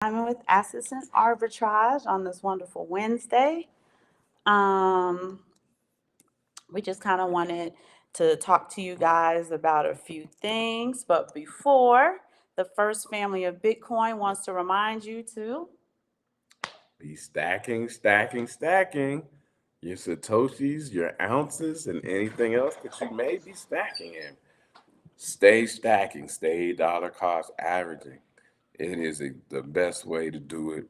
I'm with Assets and Arbitrage on this wonderful Wednesday. Um, we just kind of wanted to talk to you guys about a few things, but before, the first family of Bitcoin wants to remind you to Be stacking your Satoshis, your ounces, and anything else that you may be stacking in. Stay stacking, stay dollar cost averaging. It is the best way to do it.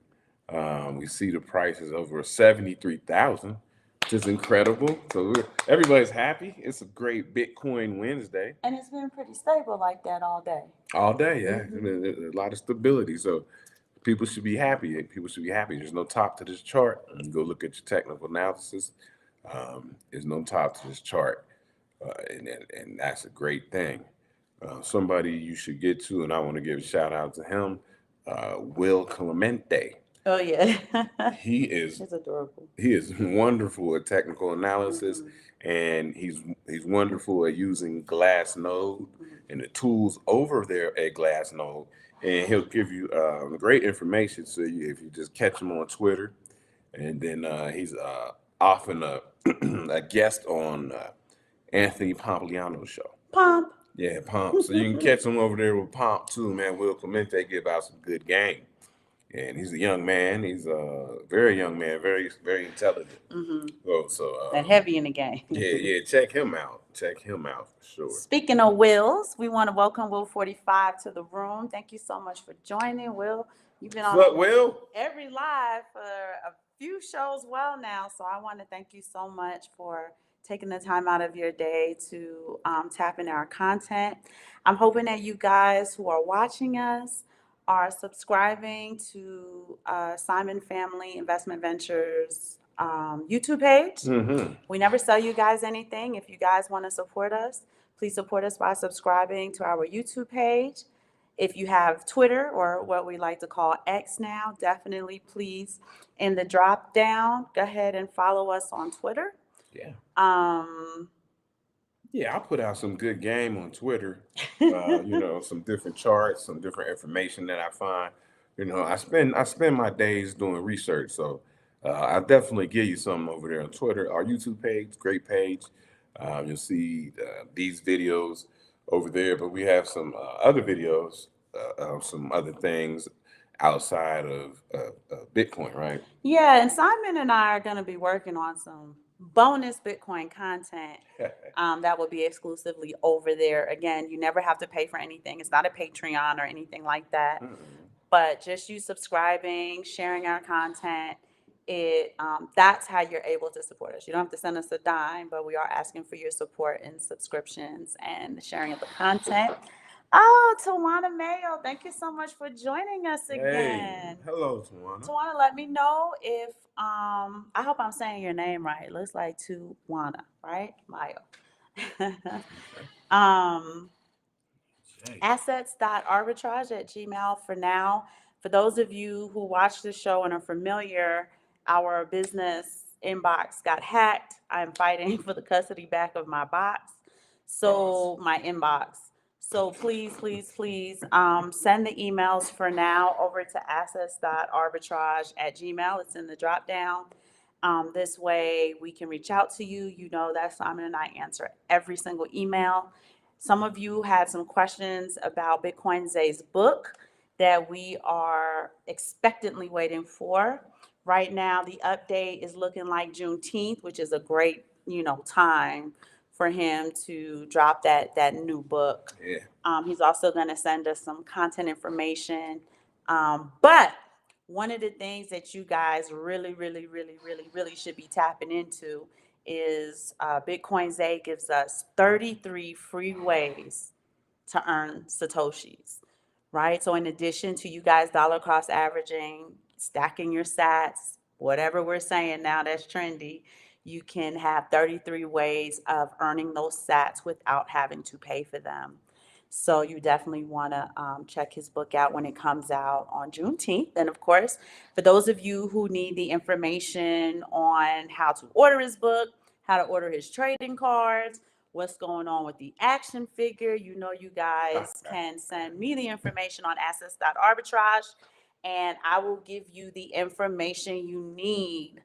We see the prices over 73,000, which is incredible. So everybody's happy. It's a great Bitcoin Wednesday. and it's been pretty stable like that all day. All day, yeah. I Mhm. mean, a lot of stability. So people should be happy. People should be happy. There's no top to this chart. And you go look at your technical analysis. There's no top to this chart, and that's a great thing. Somebody you should get to, and I want to give a shout out to him, Will Clemente. Oh yeah, He is it's adorable. he is wonderful at technical analysis, Mhm. and he's wonderful at using Glassnode Mhm. and the tools over there at Glassnode, and he'll give you great information. So if you just catch him on Twitter, and then he's often a a guest on Anthony Pompliano's show. Pump. Yeah, Pomp. So you can catch him over there with Pomp too, man. Will Clemente give out some good game. And he's a young man. He's a very young man, very intelligent. Hmm. So And heavy in the game. yeah. Check him out. Check him out for sure. Speaking of Wills, we want to welcome Will 45 to the room. Thank you so much for joining, Will. You've been on What, Will? every live for a few shows well now, so I want to thank you so much for taking the time out of your day to tap into our content. I'm hoping that you guys who are watching us are subscribing to Simon Family Investment Ventures YouTube page. Mm-hmm. We never sell you guys anything. If you guys want to support us, please support us by subscribing to our YouTube page. If you have Twitter, or what we like to call X now, definitely please, in the drop down, go ahead and follow us on Twitter. Yeah. Um, Yeah, I put out some good game on Twitter. Some different charts, some different information that I find. I spend my days doing research, so I definitely give you something over there on Twitter. Our YouTube page, great page. You'll see these videos over there, but we have some other videos, some other things outside of Bitcoin, right? yeah, and Simon and I are going to be working on some bonus Bitcoin content that will be exclusively over there. Again, you never have to pay for anything. It's not a Patreon or anything like that. Mm-mm. But just you subscribing, sharing our content, that's how you're able to support us. You don't have to send us a dime, but we are asking for your support in subscriptions and the sharing of the content. Oh, Tawana Mayo, thank you so much for joining us Hey, again. hello, Tawana. Tawana, let me know if I hope I'm saying your name right. It looks like Tawana, right? Mayo. um Jay. assets.arbitrage at gmail for now. For those of you who watch the show and are familiar, our business inbox got hacked. I'm fighting for the custody back of my box. So my inbox. So please, send the emails for now over to assets.arbitrage at gmail. It's in the drop down. This way we can reach out to you. You know that Simon and I answer every single email. Some of you had some questions about Bitcoin Zay's book that we are expectantly waiting for. Right now, the update is looking like Juneteenth, which is a great, time for him to drop that new book. Yeah. He's also going to send us some content information. But one of the things that you guys really should be tapping into is Bitcoin Zay gives us 33 free ways to earn Satoshis, right? So, in addition to you guys dollar cost averaging, stacking your sats, whatever we're saying now that's trendy, you can have 33 ways of earning those sats without having to pay for them. So you definitely want to check his book out when it comes out on Juneteenth. And of course, for those of you who need the information on how to order his book, how to order his trading cards, what's going on with the action figure, you guys can send me the information on assets.arbitrage and I will give you the information you need.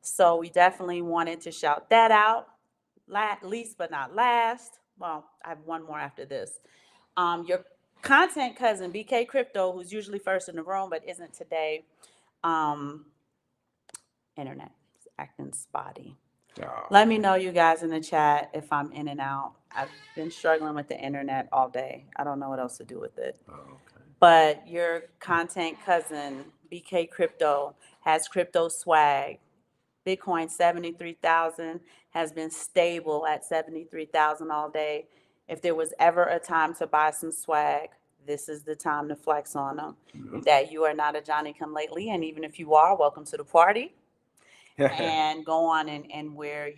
So we definitely wanted to shout that out. Least but not last, well, I have one more after this. Your content cousin, BK Crypto, who's usually first in the room but isn't today, um, internet is acting spotty. Oh, Let me know, you guys, in the chat if I'm in and out. I've been struggling with the internet all day. I don't know what else to do with it. okay. But your content cousin, BK Crypto, has crypto swag. Bitcoin 73,000 has been stable at 73,000 all day. If there was ever a time to buy some swag, this is the time to flex on them. Mhm. That you are not a Johnny come lately, and even if you are, welcome to the party. And go on and wear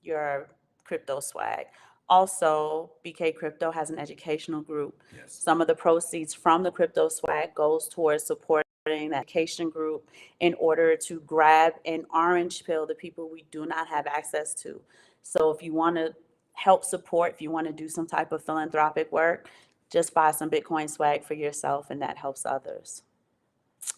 your crypto swag. Also, BK Crypto has an educational group. Yes. Some of the proceeds from the crypto swag goes towards supporting that education group in order to grab an orange pill the people we do not have access to. So if you want to help support, if you want to do some type of philanthropic work, just buy some Bitcoin swag for yourself, and that helps others.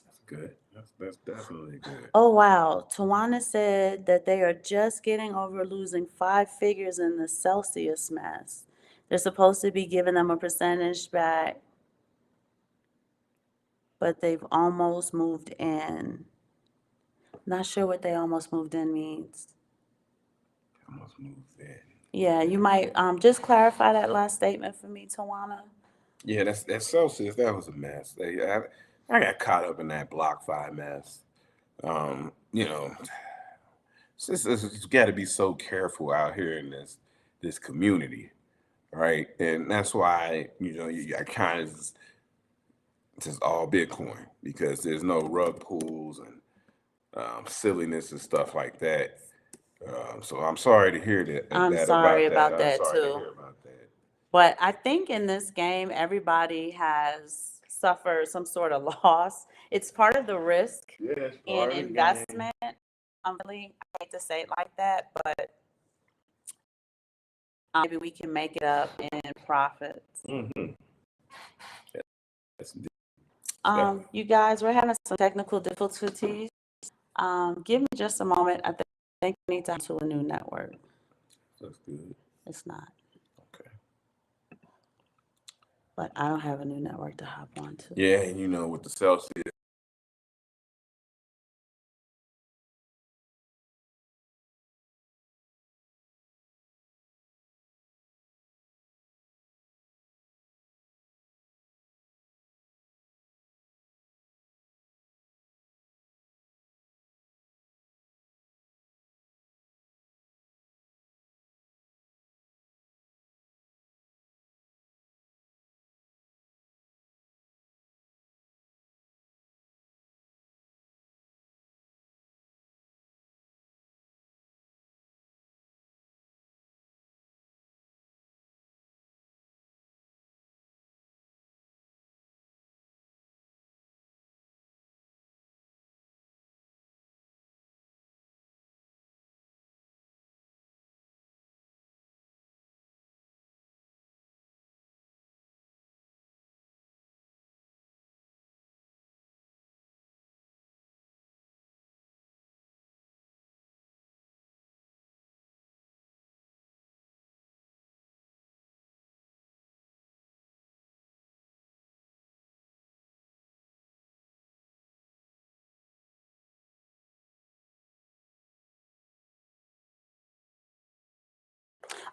That's good. That's definitely good. Oh, wow. Tawana said that they are just getting over losing 5 figures in the Celsius mess. They're supposed to be giving them a percentage back, but they've almost moved in. Not sure what they almost moved in means. Almost moved in. Yeah, you might just clarify that last statement for me, Tawana. Yeah, that's Celsius. That was a mess. I got caught up in that BlockFi mess. You know, it's got to be so careful out here in this community, right? And that's why I kind of just all Bitcoin because there's no rug pulls and silliness and stuff like that. So I'm sorry to hear that. I'm that sorry about that. about I'm that sorry to too. hear about that. But I think in this game, everybody has suffered some sort of loss. It's part of the risk Yeah, it's in part of the game. investment. Really, I hate to say it like that, but maybe we can make it up in profits. Mm-hmm. Yes, indeed. You guys, we're having some technical difficulties. Give me just a moment. I think we need to to a new network. That's good. It's not, Okay. but I don't have a new network to hop on to. Yeah, and with the Celsius.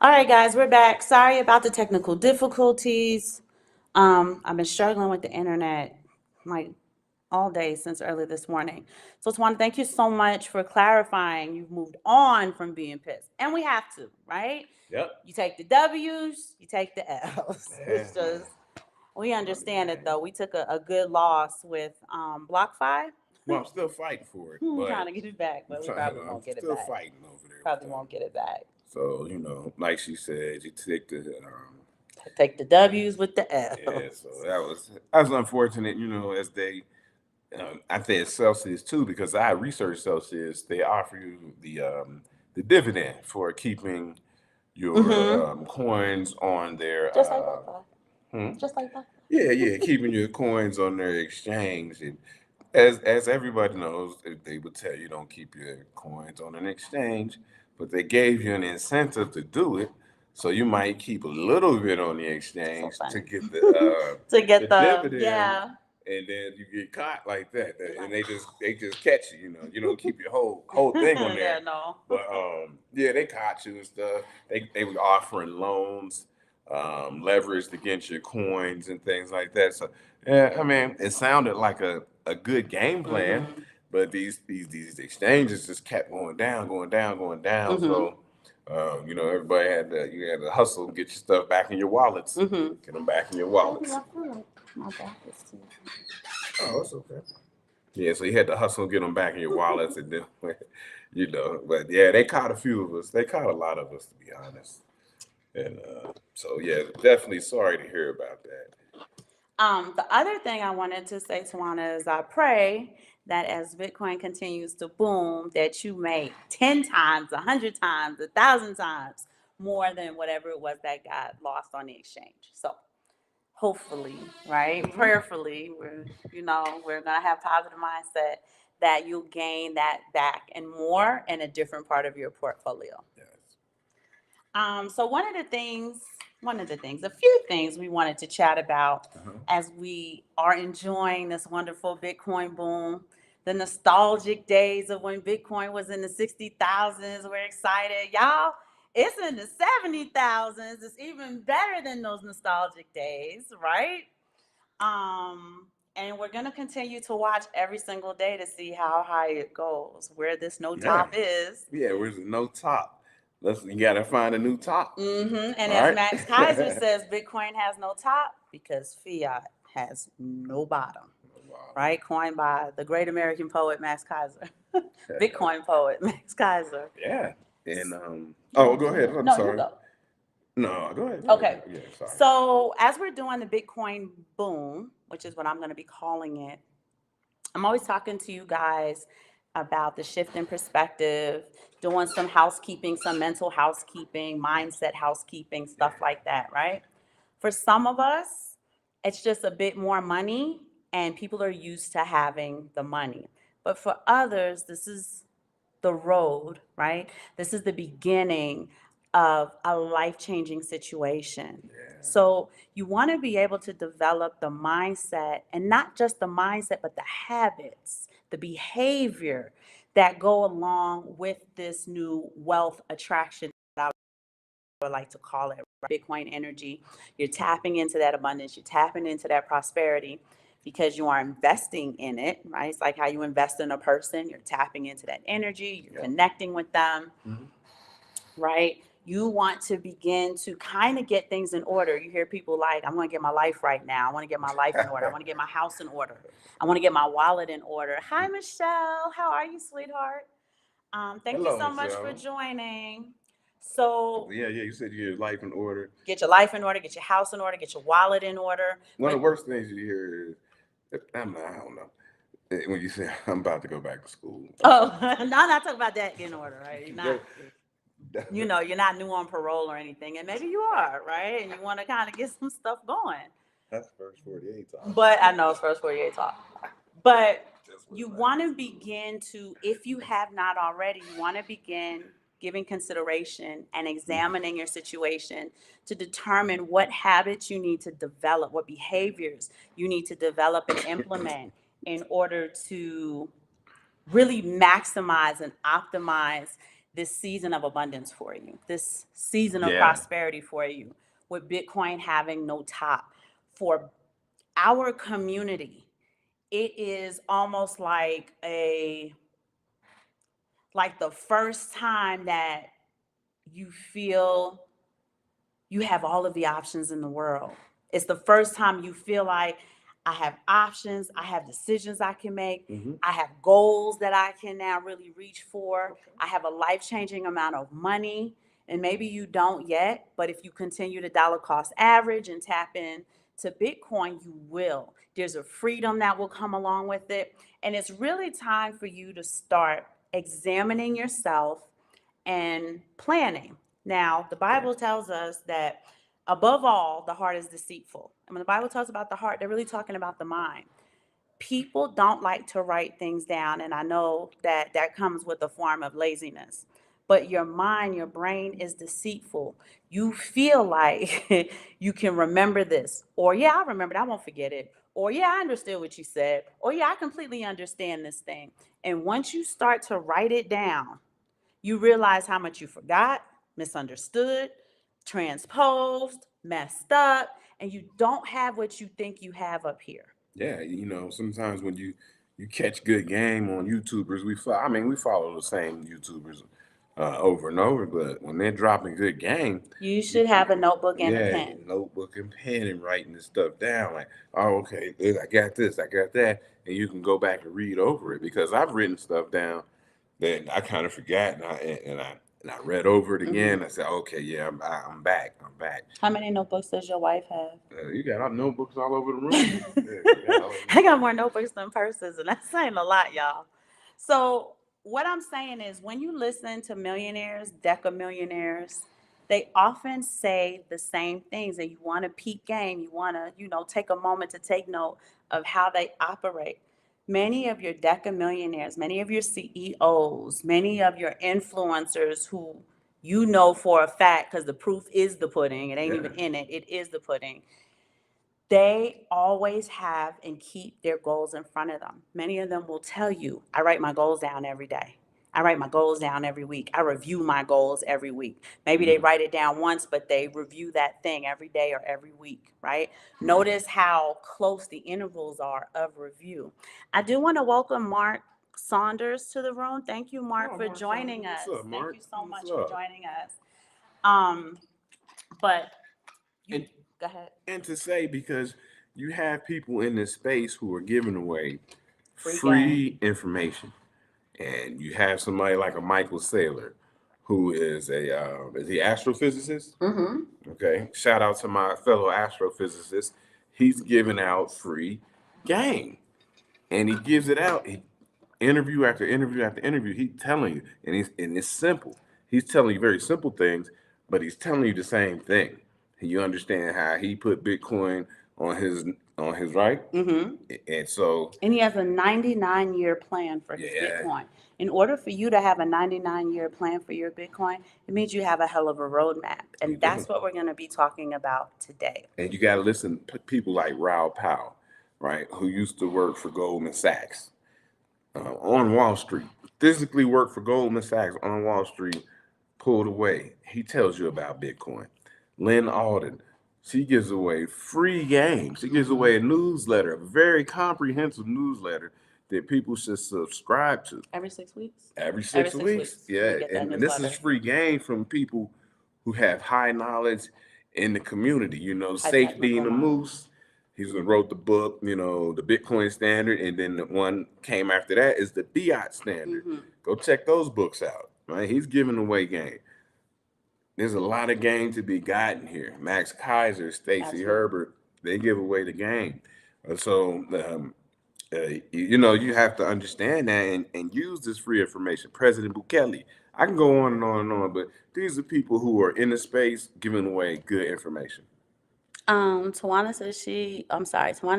All right, guys, we're back. Sorry about the technical difficulties. I've been struggling with the internet like all day since early this morning. So, Tawana, thank you so much for clarifying. You've moved on from being pissed, and we have to, right? Yep. You take the W's, you take the L's. It's Yeah. just we understand it though. We took a good loss with BlockFi. Well, I'm still fighting for it, I'm but trying to get it back, but we probably I'm won't get it still back. fighting over there. Probably won't get it back. So like she said, you take the Take the W's with the L's. yeah. So that was unfortunate. As they I think Celsius too, because I researched Celsius. They offer you the dividend for keeping your coins on their Just like BlockFi. hmm? Just like BlockFi. Yeah, keeping your coins on their exchange. And as everybody knows, they would tell you don't keep your coins on an exchange, but they gave you an incentive to do it. So you might keep a little bit on the So exchange to funny. get To the get the, dividend, yeah. and then you get caught like that. You're And like, they just catch you. You don't keep your whole thing on yeah, there. no. But yeah, they caught you and stuff. They were offering loans, leveraged against your coins and things like that. So yeah, I mean, it sounded like a good game plan, Mm-hmm. but these exchanges just kept going down, going down, going down. Mm-hmm. So everybody you had to hustle, get your stuff back in your wallets, Mm-hmm. get them back in your Baby, wallets. I feel like my back is too. Oh, it's okay. Yeah, so you had to hustle, get them back in your wallets, and then, But yeah, they caught a few of us. They caught a lot of us, to be honest. And so yeah, definitely sorry to hear about that. The other thing I wanted to say, Tawana, is I pray that as Bitcoin continues to boom, that you make 10 times, 100 times, 1,000 times more than whatever it was that got lost on the exchange. So hopefully, right? Hmm. Prayerfully, we're gonna have positive mindset that you'll gain that back and more in a different part of your portfolio. Yes. So a few things we wanted to chat about Uh-huh. as we are enjoying this wonderful Bitcoin boom, the nostalgic days of when Bitcoin was in the 60,000s. We're excited. Y'all, it's in the 70,000s. It's even better than those nostalgic days, right? And we're gonna continue to watch every single day to see how high it goes, where this no Yeah. top is. Yeah, where's the no top? You gotta find a new top. And All as right. Max Kaiser says, Bitcoin has no top because fiat has no bottom, Wow. right? Coined by the great American poet Max Kaiser, Bitcoin poet Max Kaiser. Yeah. And You oh, want go to ahead. share? I'm No, you sorry. go. No, go ahead. Go ahead. Okay. Yeah, sorry. So as we're doing the Bitcoin boom, which is what I'm going to be calling it, I'm always talking to you guys about the shift in perspective, doing some housekeeping, some mental housekeeping, mindset housekeeping, stuff like that, right? For some of us, it's just a bit more money and people are used to having the money. But for others, this is the road, right? This is the beginning of a life changing situation. Yeah. So you want to be able to develop the mindset, and not just the mindset, but the habits, the behavior that go along with this new wealth attraction, I like to call it, Bitcoin energy. You're tapping into that abundance, you're tapping into that prosperity because you are investing in it, right? It's like how you invest in a person, you're tapping into that energy, you're Yeah. connecting with them, Mhm. right? You want to begin to kind of get things in order. You hear people like, I'm going to get my life right now. I want to get my life in order. I want to get my house in order. I want to get my wallet in order. Hi, Michelle. How are you, sweetheart? Thank you Hello, so much for Michelle. joining. So, Yeah, yeah. You said you had life in order. get your life in order, get your house in order, get your wallet in order. One of But the worst things you hear is, I don't know, when you say I'm about to go back to school. oh, no, I'm not talking about that in order, right? You're not, That- you're not new on parole or anything, and maybe you are, right? And you want to kind of get some stuff going. That's verse 48 talk. But I know it's first 48 talk. But That's what you life want to is. begin to, if you have not already, you want to begin giving consideration and Mhm. examining your situation to determine what habits you need to develop, what behaviors you need to develop and implement in order to really maximize and optimize this season of abundance for you, this season of Yeah. prosperity for you, with Bitcoin having no top. For our community, it is almost like the first time that you feel you have all of the options in the world. It's the first time you feel like I have options, I have decisions I can make, Hmm. I have goals that I can now really reach for. Okay. I have a life-changing amount of money, and maybe you don't yet, but if you continue to dollar cost average and tap in to Bitcoin, you will. There's a freedom that will come along with it, and it's really time for you to start examining yourself and planning. Now, the Okay. Bible tells us that Above all, the heart is deceitful. And when the Bible talks about the heart, they're really talking about the mind. People don't like to write things down, and I know that that comes with a form of laziness. But your mind, your brain is deceitful. You feel like you can remember this, or yeah, I remember it, I won't forget it, or yeah, I understood what you said, or yeah, I completely understand this thing. And once you start to write it down, you realize how much you forgot, misunderstood, transposed, messed up, and you don't have what you think you have up here. Yeah, sometimes when you catch good game on YouTubers, we follow the same YouTubers over and over, but when they're dropping good game, You should have a notebook and a yeah, pen. notebook and pen and writing this stuff down. Like, oh, okay, I got this, I got that, and you can go back and read over it because I've written stuff down that I kind of forgot, and I read over it again. I said, okay, yeah, I'm back, I'm back. How many notebooks does your wife have? You got our notebooks all over the room. Yeah, I got more notebooks than purses, and that's saying a lot, y'all. So what I'm saying is when you listen to millionaires, deca millionaires, they often say the same things, and you want to peep game, you want to, take a moment to take note of how they operate. Many of your deca millionaires, many of your CEOs, many of your influencers who for a fact, because the proof is the pudding, it ain't even in it, it is the pudding. They always have and keep their goals in front of them. Many of them will tell you, I write my goals down every day. I write my goals down every week. I review my goals every week. Maybe they write it down once, but they review that thing every day or every week, right? Notice how close the intervals are of review. I do want to welcome Mark Saunders to the room. Thank you, Mark, Oh, for Mark joining Saunders. us. What's up, Thank Mark? you so What's much for up? joining us. But you And go ahead. and to say because you have people in this space who are giving away Free free information, and you have somebody like a Michael Saylor, who is is he astrophysicist? Mm-hmm. Okay, shout out to my fellow astrophysicist. He's giving out free game, and he gives it out. Interview after interview after interview, he's telling you, and it's simple. He's telling you very simple things, but he's telling you the same thing. And you understand how he put Bitcoin on his right, Mm-hmm. and so And he has a 99-year plan for his yeah, Bitcoin. In order for you to have a 99-year plan for your Bitcoin, it means you have a hell of a roadmap. you And do. that's what we're going to be talking about today. And you got to listen to people like Raoul Powell, right, who used to work for Goldman Sachs on Wall Street, physically worked for Goldman Sachs on Wall Street, pulled away. He tells you about Bitcoin. Lynn Alden, she gives away free games. She gives away a newsletter, a very comprehensive newsletter that people should subscribe to Every 6 weeks? every Every six 6 weeks. weeks. You Yeah, get that and this is newsletter. free game from people who have high knowledge in the community. High Safety technical and the knowledge. Moose. He's wrote the book, the Bitcoin Standard, and then the one came after that is the Fiat Standard. Mm-hmm. Go check those books out. Right, he's giving away game. There's a lot of game to be gotten here. Max Kaiser, Stacy Absolutely. Herbert, they give away the game. You have to understand that and use this free information. President Bukele, I can go on and on and on, but these are people who are in the space giving away good information. Tawana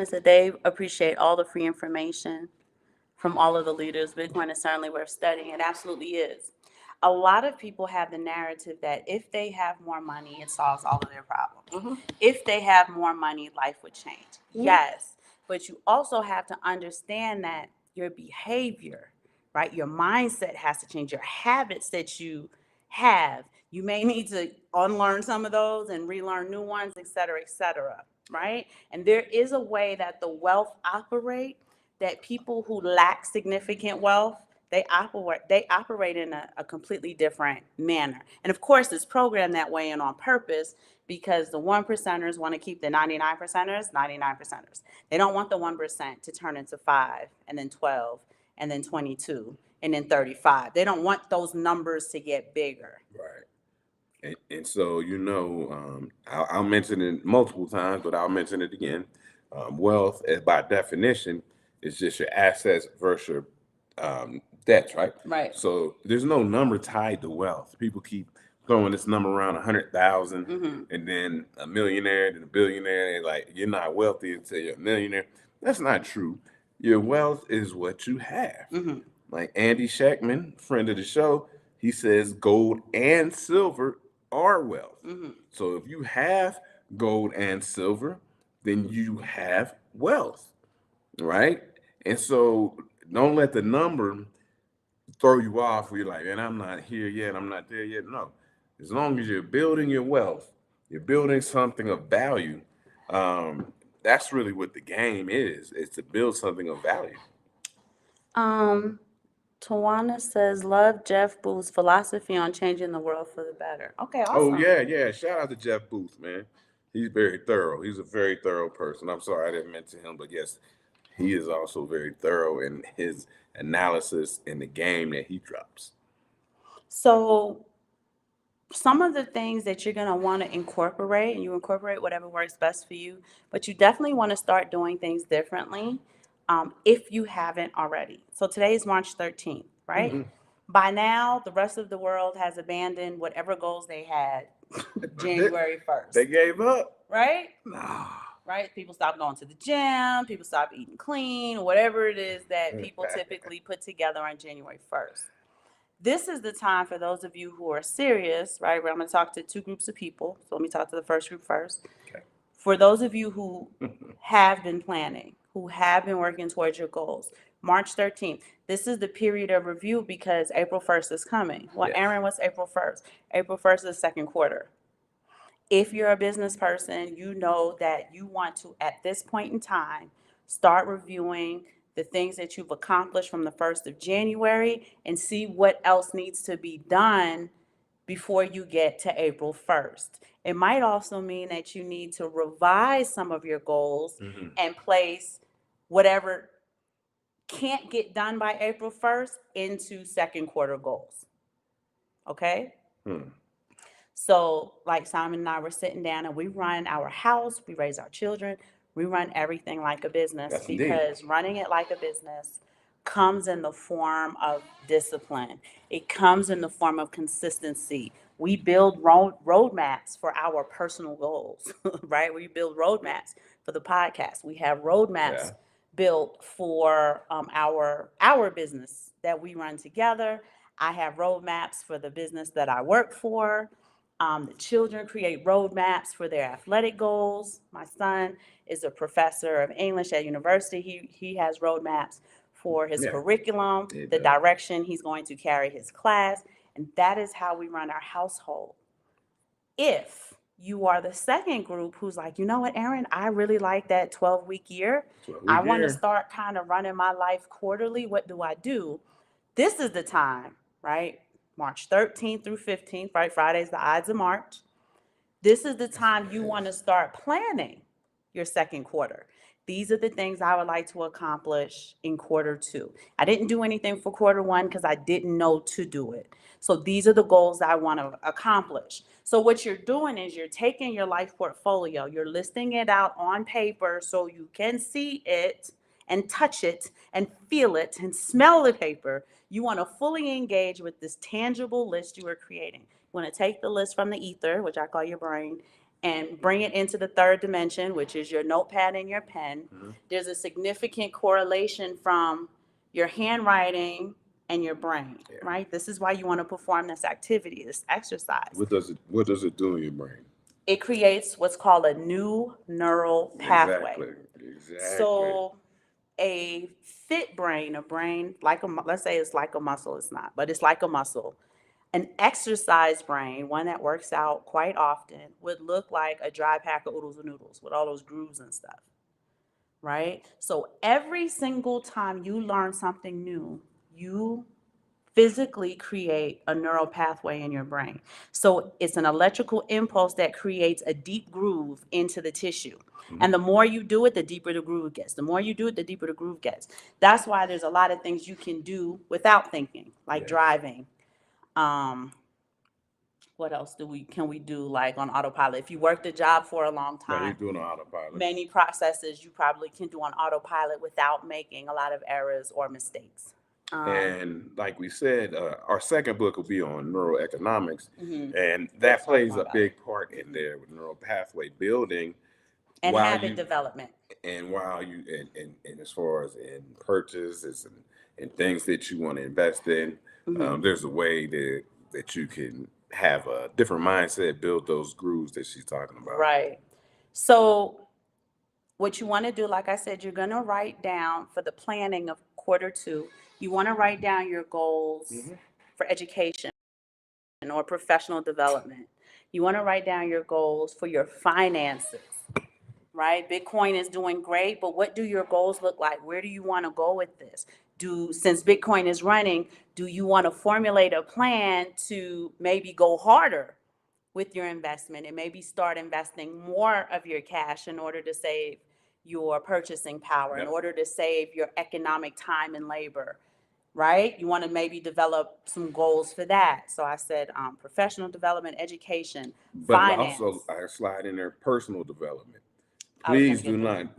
said they appreciate all the free information from all of the leaders. Bitcoin is certainly worth studying. It absolutely is. A lot of people have the narrative that if they have more money, it solves all of their problems. If they have more money, life would change. Yes, but you also have to understand that your behavior, right, your mindset has to change. Your habits that you have, you may need to unlearn some of those and relearn new ones, et cetera, right? And there is a way that the wealth operate that people who lack significant wealth, they operate in a completely different manner. And of course, it's programmed that way and on purpose because the 1%ers want to keep the 99%ers 99%ers. They don't want the 1% to turn into 5 and then 12 and then 22 and then 35. They don't want those numbers to get bigger. Right. And so, I'll mention it multiple times, but I'll mention it again. Wealth, by definition, is just your assets versus your debts, right? Right. So there's no number tied to wealth. People keep throwing this number around 100,000, Mm-hmm. and then a millionaire, then a billionaire, and like you're not wealthy until you're a millionaire. That's not true. Your wealth is what you have. Mm-hmm. Like Andy Shackman, friend of the show, he says gold and silver are wealth. Mm-hmm. So if you have gold and silver, then you have wealth, right? And so don't let the number throw you off where you're like, and I'm not here yet, I'm not there yet. No. As long as you're building your wealth, you're building something of value. Um, that's really what the game is to build something of value. Um, Tawana says, love Jeff Booth's philosophy on changing the world for the better. Okay, Oh awesome. yeah, yeah. Shout out to Jeff Booth, man. He's very thorough. He's a very thorough person. I'm sorry I didn't mention him, but yes, he is also very thorough in his analysis in the game that he drops. So some of the things that you're going to want to incorporate, and you incorporate whatever works best for you, but you definitely want to start doing things differently if you haven't already. So today is March 13th, right? Mm-hmm. By now, the rest of the world has abandoned whatever goals they had January 1st, They gave up. right? Nah. Right? People stop going to the gym, people stop eating clean, whatever it is that people typically put together on January 1st. This is the time for those of you who are serious, right? Where I'm going to talk to two groups of people. So let me talk to the first group first. Okay. For those of you who have been planning, who have been working towards your goals, March 13th, this is the period of review because April 1st is coming. Well, Yes. Aaron, what's April 1st? April 1st is second quarter. If you're a business person, you know that you want to, at this point in time, start reviewing the things that you've accomplished from the 1st of January and see what else needs to be done before you get to April 1st. It might also mean that you need to revise some of your goals Mm-hmm. and place whatever can't get done by April 1st into second quarter goals. Okay? Hmm. So, like Simon and I were sitting down and we run our house, we raise our children, we run everything like a business Yes, indeed. because running it like a business comes in the form of discipline. It comes in the form of consistency. We build roadmaps for our personal goals, right? We build roadmaps for the podcast. We have roadmaps Yeah. built for our business that we run together. I have roadmaps for the business that I work for. The children create roadmaps for their athletic goals. My son is a professor of English at university. He has roadmaps for his Yeah. curriculum, He the does. direction he's going to carry his class, and that is how we run our household. If you are the second group who's like, you know what, Aaron, I really like that 12-week year. I want to start kind of running my life quarterly. What do I do? This is the time, right? March 13th through 15th, right? Friday's the Ides of March. This is the time you want to start planning your second quarter. These are the things I would like to accomplish in quarter two. I didn't do anything for quarter one because I didn't know to do it. So these are the goals I want to accomplish. So what you're doing is you're taking your life portfolio, you're listing it out on paper so you can see it and touch it and feel it and smell the paper. You want to fully engage with this tangible list you are creating. You want to take the list from the ether, which I call your brain, and bring it into the third dimension, which is your notepad and your pen. Mhm. There's a significant correlation from your handwriting and your brain, Yeah. right? This is why you want to perform this activity, this exercise. What does it do in your brain? It creates what's called a new neural pathway. Exactly. So a fit brain, a brain like let's say it's like a muscle, it's not, but it's like a muscle. An exercise brain, one that works out quite often, would look like a dry pack of oodles and noodles with all those grooves and stuff, right? So every single time you learn something new, you physically create a neural pathway in your brain. So it's an electrical impulse that creates a deep groove into the tissue. Mhm. And the more you do it, the deeper the groove gets. The more you do it, the deeper the groove gets. That's why there's a lot of things you can do without thinking, like Yes. driving. What else can we do like on autopilot? If you worked a job for a long No, he's time, doing an autopilot. many processes you probably can do on autopilot without making a lot of errors or mistakes. Um, And like we said, our second book will be on neuroeconomics, mhm. and We'll that talk plays more a about it. big part in there with neural pathway building. And While habit you development. while you and as far as in purchases and things that you want to invest in, Mhm. there's a way that you can have a different mindset, build those grooves that she's talking about. Right. So what you want to do, like I said, you're going to write down for the planning of quarter two, you want to write down your goals Hmm. for education or professional development. You want to write down your goals for your finances, right? Bitcoin is doing great, but what do your goals look like? Where do you want to go with this? Since Bitcoin is running, do you want to formulate a plan to maybe go harder with your investment and maybe start investing more of your cash in order to save your purchasing power, in Yeah. order to save your economic time and labor, right? You want to maybe develop some goals for that. So I said professional development, education, But also, finance. I slide in there personal development. I was going Please to do get there. not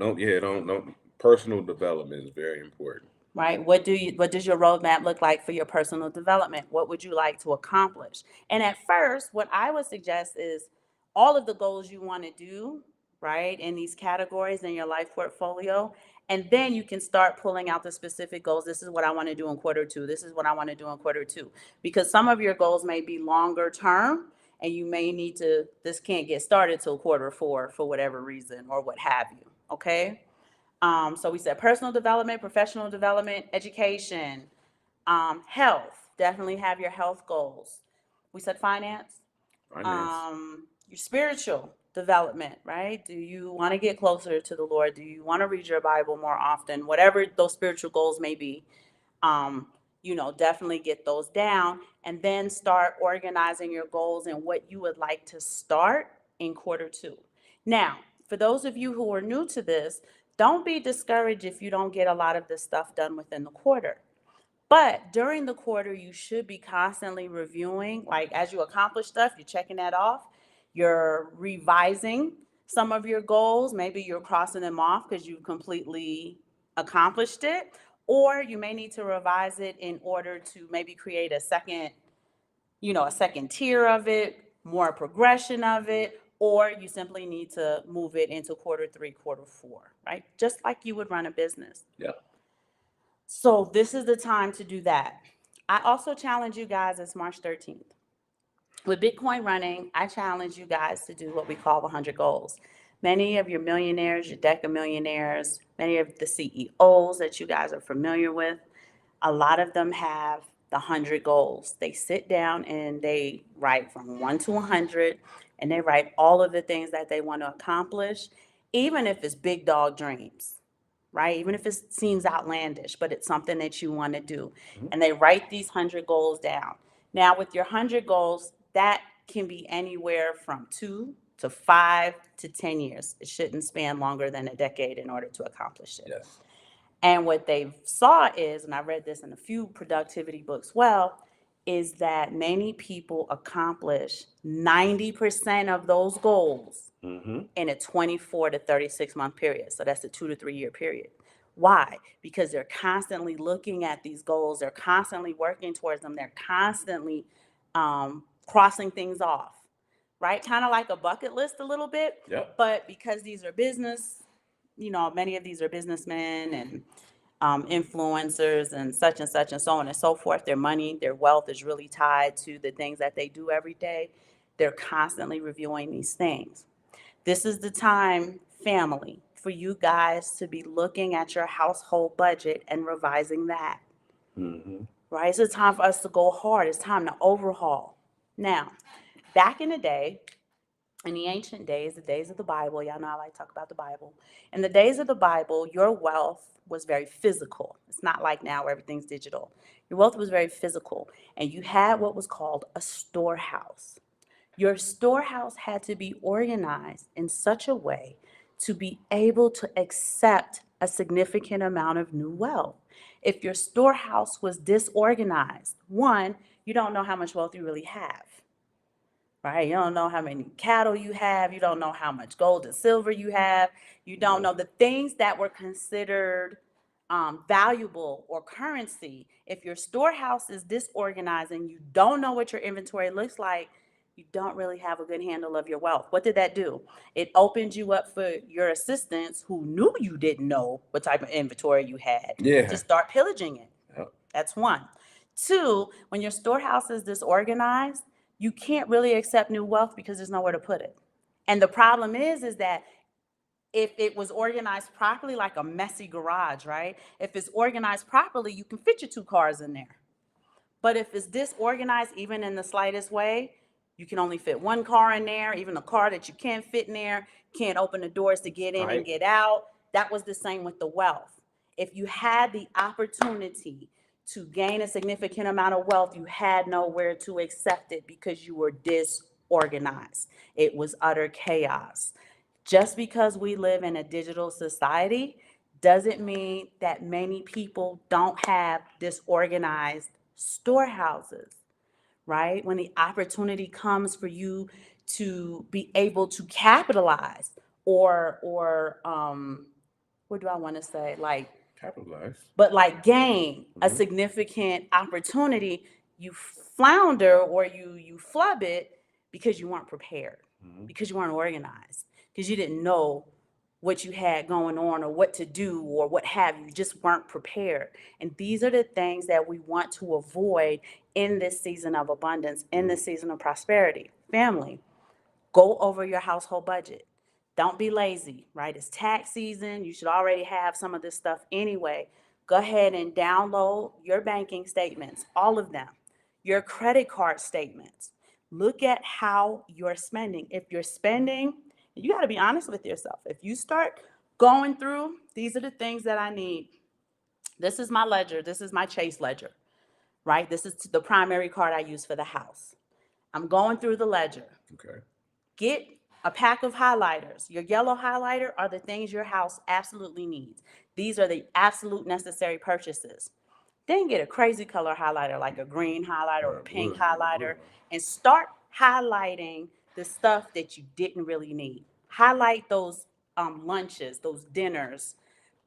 don't personal development is very important. Right? What does your roadmap look like for your personal development? What would you like to accomplish? And at first, what I would suggest is all of the goals you want to do, right, in these categories in your life portfolio, and then you can start pulling out the specific goals. This is what I want to do in quarter two. This is what I want to do in quarter two. Because some of your goals may be longer term and you may need to, this can't get started till quarter four for whatever reason or what have you. Okay. So we said personal development, professional development, education, health. Definitely have your health goals. We said finance, Finance. your spiritual development, right? Do you want to get closer to the Lord? Do you want to read your Bible more often? Whatever those spiritual goals may be, um, definitely get those down and then start organizing your goals and what you would like to start in quarter two. Now, for those of you who are new to this, don't be discouraged if you don't get a lot of this stuff done within the quarter. But during the quarter, you should be constantly reviewing, like as you accomplish stuff, you're checking that off, you're revising some of your goals. Maybe you're crossing them off because you completely accomplished it, or you may need to revise it in order to maybe create a second tier of it, more progression of it, or you simply need to move it into quarter three, quarter four, right? Just like you would run a business. Yep. So this is the time to do that. I also challenge you guys, it's March 13th. With Bitcoin running, I challenge you guys to do what we call the 100 goals. Many of your millionaires, your deca millionaires, many of the CEOs that you guys are familiar with, a lot of them have the 100 goals. They sit down and they write from 1 to 100 and they write all of the things that they want to accomplish, even if it's big dog dreams, right? Even if it seems outlandish, but it's something that you want to do. Mhm. And they write these 100 goals down. Now, with your 100 goals, that can be anywhere from 2 to 5 to 10 years. It shouldn't span longer than a decade in order to accomplish it. Yes. And what they saw is, and I read this in a few productivity books, is that many people accomplish 90% of those goals Hmm. in a 24 to 36 month period. So that's a 2 to 3 year period. Why? Because they're constantly looking at these goals, they're constantly working towards them, they're constantly crossing things off, right? Kind of like a bucket list a little bit, Yep. but because these are many of these are businessmen and influencers and so on and so forth. Their money, their wealth is really tied to the things that they do every day. They're constantly reviewing these things. This is the time, family, for you guys to be looking at your household budget and revising that, Hmm. right? It's a time for us to go hard. It's time to overhaul. Now, back in the day, in the ancient days, the days of the Bible, y'all know I like to talk about the Bible. In the days of the Bible, your wealth was very physical. It's not like now where everything's digital. Your wealth was very physical, and you had what was called a storehouse. Your storehouse had to be organized in such a way to be able to accept a significant amount of new wealth. If your storehouse was disorganized, one, you don't know how much wealth you really have, right? You don't know how many cattle you have. You don't know how much gold and silver you have. You don't know the things that were considered valuable or currency, if your storehouse is disorganized and you don't know what your inventory looks like, you don't really have a good handle of your wealth. What did that do? It opened you up for your assistants who knew you didn't know what type of inventory you had to Yeah. start pillaging it. Yep. That's one. Two, when your storehouse is disorganized, you can't really accept new wealth because there's nowhere to put it. And the problem is that if it was organized properly, like a messy garage, right? If it's organized properly, you can fit your two cars in there. But if it's disorganized, even in the slightest way, you can only fit one car in there. Even a car that you can fit in there can't open the doors to get in and Right. get out. That was the same with the wealth. If you had the opportunity to gain a significant amount of wealth, you had nowhere to accept it because you were disorganized. It was utter chaos. Just because we live in a digital society doesn't mean that many people don't have disorganized storehouses, right? When the opportunity comes for you to be able to capitalize or what do I want to say? Capitalize. But like gain a Mhm. significant opportunity, you flounder or you flub it because you weren't prepared, Mhm. because you weren't organized, because you didn't know what you had going on or what to do or what have you. You just weren't prepared. And these are the things that we want to avoid in this season of abundance, in this season of prosperity. Family, go over your household budget. Don't be lazy, right? It's tax season. You should already have some of this stuff anyway. Go ahead and download your banking statements, all of them, your credit card statements. Look at how you're spending. If you're spending, you got to be honest with yourself. If you start going through, these are the things that I need. This is my ledger. This is my Chase ledger, right? This is the primary card I use for the house. I'm going through the ledger. Okay. Get a pack of highlighters. Your yellow highlighter are the things your house absolutely needs. These are the absolute necessary purchases. Then get a crazy color highlighter, like a green highlighter or a pink highlighter, and start highlighting the stuff that you didn't really need. Highlight those lunches, those dinners,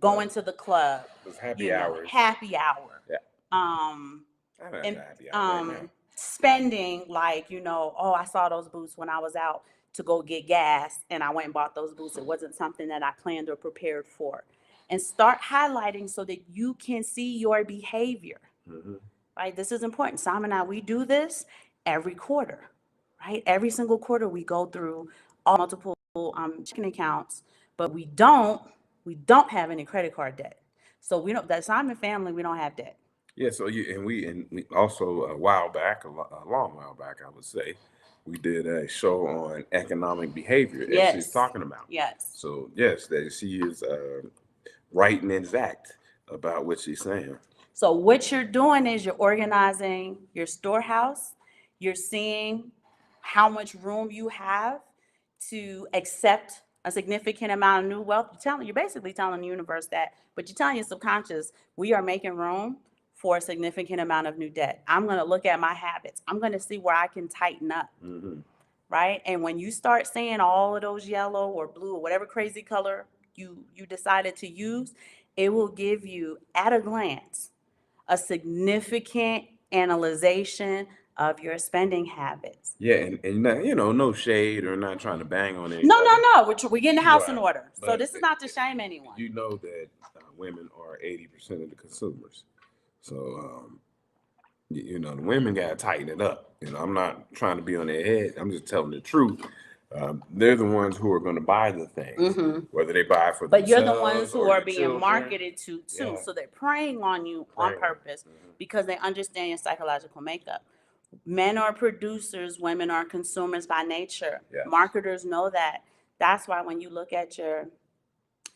going to the club, Those happy hours. happy hour. Yeah. Um, I don't have and a happy hour right now. spending like, oh, I saw those boots when I was out to go get gas and I went and bought those boots. It wasn't something that I planned or prepared for. And start highlighting so that you can see your behavior. Mhm. Right? This is important. Sam and I, we do this every quarter, right? Every single quarter we go through all multiple checking accounts, but we don't have any credit card debt. So we don't, that Simon family, we don't have debt. Yeah, so we also a while back, a long while back, I would say, we did a show on economic behavior as she's Yes. talking about. Yes. So yes, that she is right and exact about what she's saying. So what you're doing is you're organizing your storehouse. You're seeing how much room you have to accept a significant amount of new wealth. You're basically telling the universe that, but you're telling your subconscious, we are making room for a significant amount of new debt. I'm going to look at my habits. I'm going to see where I can tighten up. Hmm. Right? And when you start seeing all of those yellow or blue or whatever crazy color you decided to use, it will give you at a glance a significant analyzation of your spending habits. Yeah, and not, no shade or not trying to bang on No, anybody. no, no. We're getting the house in Right. order. So But this is not to shame anyone. you know that women are 80% of the consumers. So the women got to tighten it up. I'm not trying to be on their head. I'm just telling the truth. They're the ones who are going to buy the things, whether they buy for But you're themselves the ones who or are their being children. marketed to too. Yeah. So they're preying on you on Preying. purpose because they understand your psychological makeup. Men are producers, women are consumers by nature. Yes. Marketers know that. That's why when you look at your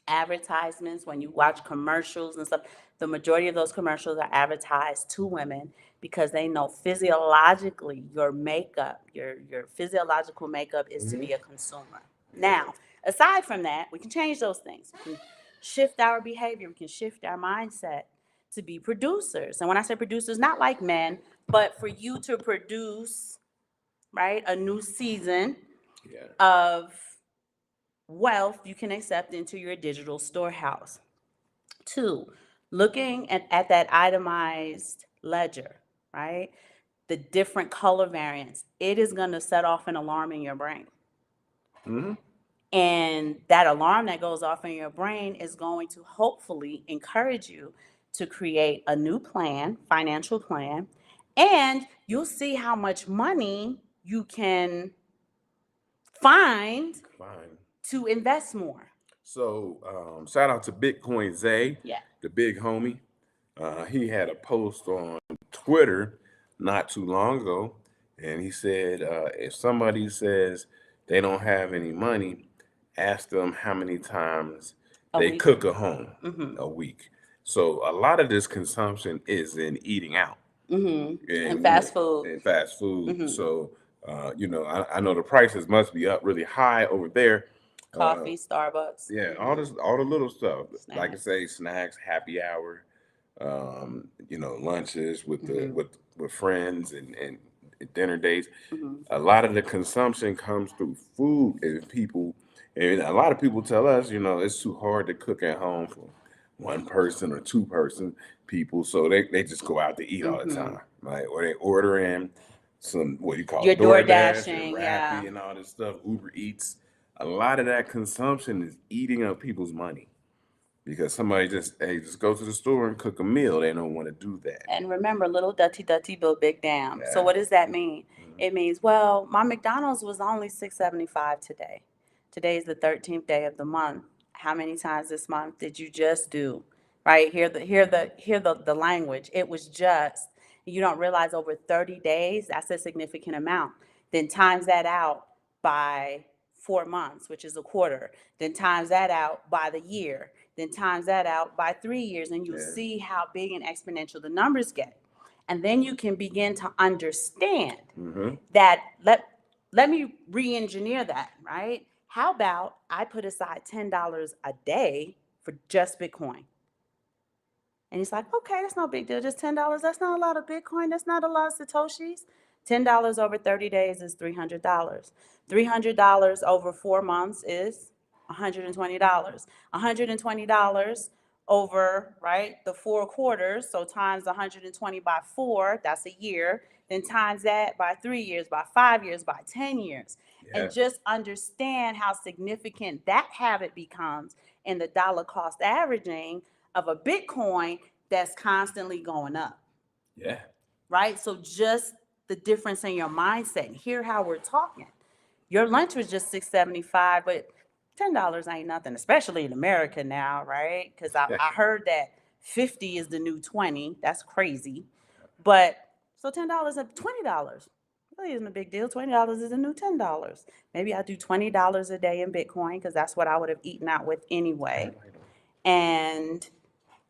advertisements, when you watch commercials and stuff, the majority of those commercials are advertised to women because they know physiologically your makeup, your physiological makeup is to be a consumer. Now, aside from that, we can change those things. We can shift our behavior, we can shift our mindset to be producers. And when I say producers, not like men, but for you to produce, right, a new season Yeah. of wealth you can accept into your digital storehouse. Two, looking at that itemized ledger, right? The different color variants, it is going to set off an alarm in your brain. Mm-hmm. And that alarm that goes off in your brain is going to hopefully encourage you to create a new plan, financial plan, and you'll see how much money you can find Fine. to invest more. So shout out to Bitcoin Zay, Yeah. the big homie. He had a post on Twitter not too long ago, and he said if somebody says they don't have any money, ask them how many times A they week. cook a home Mm-hmm. a week. So a lot of this consumption is in eating out Mm-hmm. And and fast food. and fast food. Mm-hmm. So I know the prices must be up really high over there. Uh, Coffee, Starbucks. yeah, Mm-hmm. all the little stuff, like I Snacks. say, snacks, happy hour, lunches with the Mm-hmm. with friends and dinner dates. Mm-hmm. A lot of the consumption comes through food, and a lot of people tell us, it's too hard to cook at home for one person or two-person people, so they just go out to eat all the Mm-hmm. time, right? Or they order in some what you call You're door DoorDash and dashing, yeah. Rappi and all this stuff, Uber Eats. A lot of that consumption is eating up people's money because somebody just go to the store and cook a meal. They don't want to do that. And remember, little Dutty build big dam. So Yeah. what does that mean? Mhm. It means, well, my McDonald's was only $6.75 today. Today is the 13th day of the month. How many times this month did you just do? Right? Hear the language. It was just. You don't realize over 30 days, that's a significant amount. Then times that out by 4 months, which is a quarter. Then times that out by the year. Then times that out by 3 years, and you'll Yeah. see how big and exponential the numbers get. And then you can begin to understand Mhm. that let me re-engineer that, right? How about I put aside $10 a day for just Bitcoin? And he's like, okay, that's no big deal. Just $10. That's not a lot of Bitcoin. That's not a lot of Satoshis. $10 over 30 days is $300. $300 over 4 months is $120. $120 over, right, the 4 quarters. So times 120 by 4, that's a year. Then times that by 3 years, by 5 years, by 10 years. Yeah. And just understand how significant that habit becomes in the dollar cost averaging of a Bitcoin that's constantly going up, Yeah. right? So just the difference in your mindset. Hear how we're talking. Your lunch was just $6.75, but $10 ain't nothing, especially in America now, right? Because I heard that 50 is the new 20. That's crazy. But so $10 and $20 really isn't a big deal. $20 is the new $10. Maybe I do $20 a day in Bitcoin because that's what I would have eaten out with anyway. And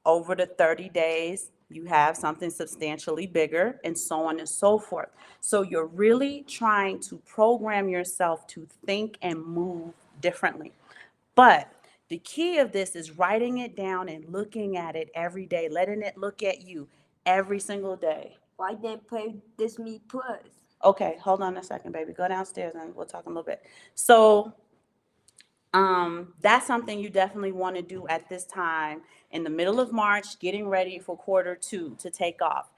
over the 30 days, you have something substantially bigger, and so on and so forth. So you're really trying to program yourself to think and move differently. But the key of this is writing it down and looking at it every day, letting it look at you every single day. Why they play this me plus? Okay, hold on a second, baby. Go downstairs and we'll talk a little bit. So that's something you definitely want to do at this time in the middle of March, getting ready for Q2 to take off,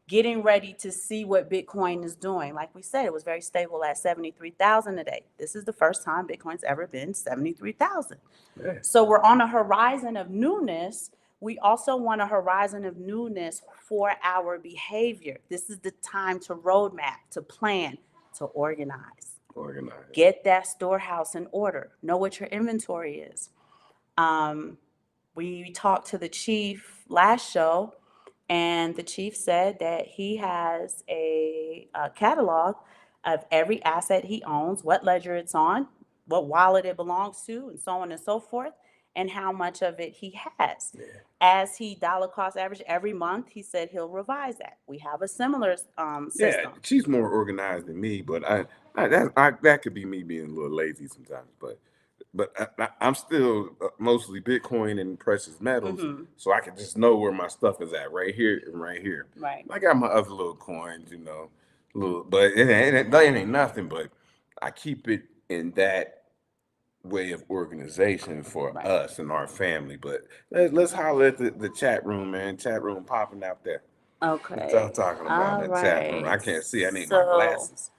getting ready to see what Bitcoin is doing. Like we said, it was very stable at 73,000 a day. This is the first time Bitcoin's ever been 73,000. Yeah. So we're on a horizon of newness. We also want a horizon of newness for our behavior. This is the time to roadmap, to plan, to organize. Organized. Get that storehouse in order. Know what your inventory is. We talked to the chief last show, and the chief said that he has a catalog of every asset he owns, what ledger it's on, what wallet it belongs to, and so on and so forth, and how much of it he has. Yeah. As he dollar cost average every month, he said he'll revise that. We have a similar Yeah, system. she's more organized than me, but that could be me being a little lazy sometimes. But I'm still mostly Bitcoin and precious metals, Mhm. so I can just know where my stuff is at right here and right here. Right. I got my other little coins, but it ain't nothing. But I keep it in that way of organization for Right. us and our family. But let's holler at the chat room, man. Chat room popping out there. What y'all Okay. talking about All in the chat room? I right. can't see. I need my So, glasses.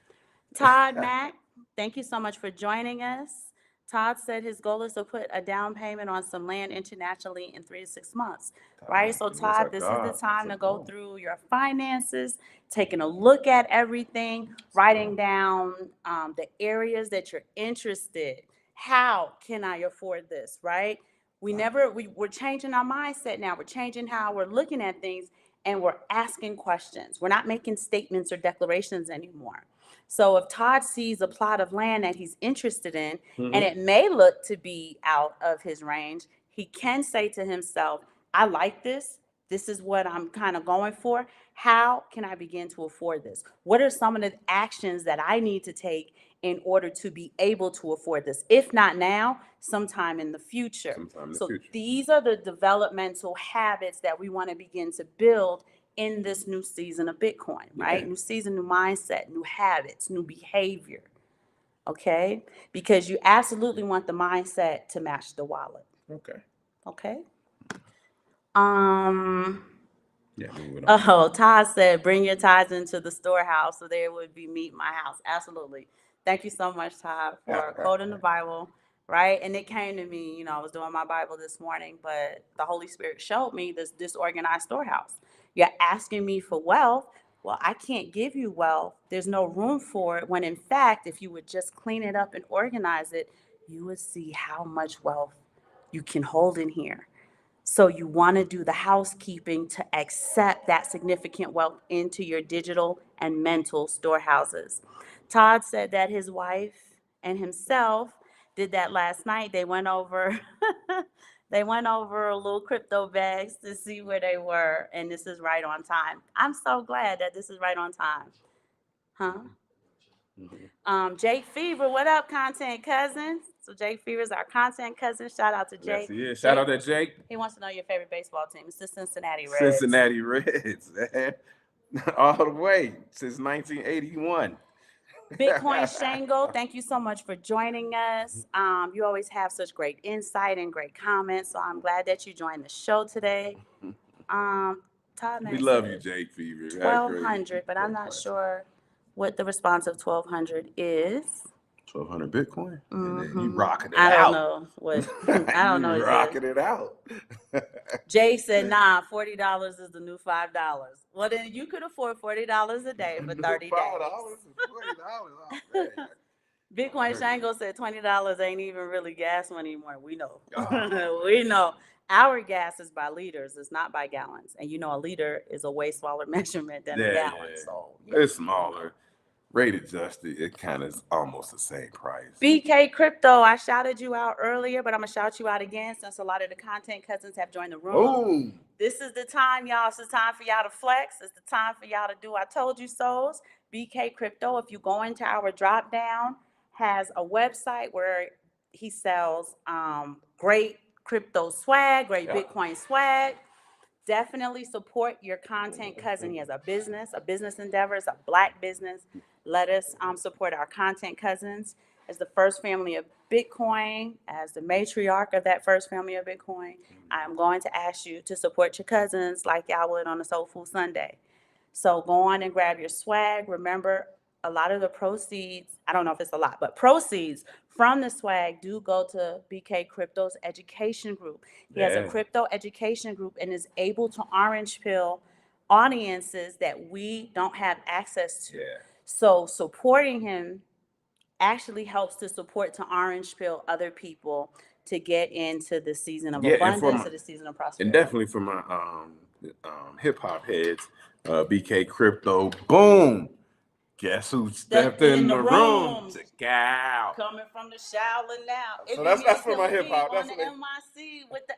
Todd Mack, thank you so much for joining us. Todd said his goal is to put a down payment on some land internationally in 3 to 6 months, right? So, It looks Todd, like this is the God. time So to go boom. through your finances, taking a look at everything, writing down the areas that you're interested. How can I afford this, right? We're changing our mindset now. We're changing how we're looking at things and we're asking questions. We're not making statements or declarations anymore. So if Todd sees a plot of land that he's interested in, and it may look to be out of his range, he can say to himself, I like this. This is what I'm kind of going for. How can I begin to afford this? What are some of the actions that I need to take in order to be able to afford this? If not now, sometime in the future. Sometime in the So future. these are the developmental habits that we want to begin to build in this new season of Bitcoin, right? Yeah. New season, new mindset, new habits, new behavior. Okay? Because you absolutely want the mindset to match the wallet. Okay. Okay? Yeah, moving on. Oh, Todd said, bring your tithes into the storehouse so there would be meat in my house. Absolutely. Thank you so much, Todd, for quoting the Bible, right? And it came to me, I was doing my Bible this morning, but the Holy Spirit showed me this disorganized storehouse. You're asking me for wealth. Well, I can't give you wealth. There's no room for it. When in fact, if you would just clean it up and organize it, you would see how much wealth you can hold in here. So you want to do the housekeeping to accept that significant wealth into your digital and mental storehouses. Todd said that his wife and himself did that last night. They went over they went over a little crypto bags to see where they were, and this is right on time. I'm so glad that this is right on time. Huh? Jake Fever, what up, content cousins? So Jake Fever is our content cousin. Shout out to Yes, Jake. he is. Shout out to Jake. He wants to know your favorite baseball team. It's the Cincinnati Reds. Cincinnati Reds, man. All the way since 1981. Bitcoin Shango, thank you so much for joining us. You always have such great insight and great comments, so I'm glad that you joined the show today. Todd We Mack love you, said Jake Fever. 1,200, but I'm not sure what the response of 1,200 is. 1,200 Bitcoin, and then you Mhm. rocking it I don't out. know what I don't know You what it is. rocking it out. Jay said, nah, $40 is the new $5. Well, then you could afford $40 a day for 30 days. $5 is $40. Oh, man. Bitcoin Shango said $20 ain't even really gas money anymore. We know. Oh. We know. Our gas is by liters, it's not by gallons. And a liter is a way smaller measurement than a gallon. So It's smaller. Rate adjusted, it kind of is almost the same price. BK Crypto, I shouted you out earlier, but I'm gonna shout you out again since a lot of the content cousins have joined the room. Boom. This is the time, y'all. It's the time for y'all to flex. It's the time for y'all to do I told you so's. BK Crypto, if you go into our drop down, has a website where he sells great crypto swag, great Bitcoin swag. Definitely support your content cousin. He has a business endeavor. It's a Black business. Let us support our content cousins. As the first family of Bitcoin, as the matriarch of that first family of Bitcoin, I am going to ask you to support your cousins like y'all would on a Soul Food Sunday. So go on and grab your swag. Remember, a lot of the proceeds, I don't know if it's a lot, but proceeds from the swag do go to BK Crypto's education group. He has a crypto education group and is able to orange pill audiences that we don't have access to. So supporting him actually helps to support to orange pill other people to get into the season of abundance, or the season of prosperity. And definitely for my hip hop heads, BK Crypto, boom. Guess who stepped in the room? Cigar. Coming from the shower now. So that's for my hip hop. On That's the MIC with the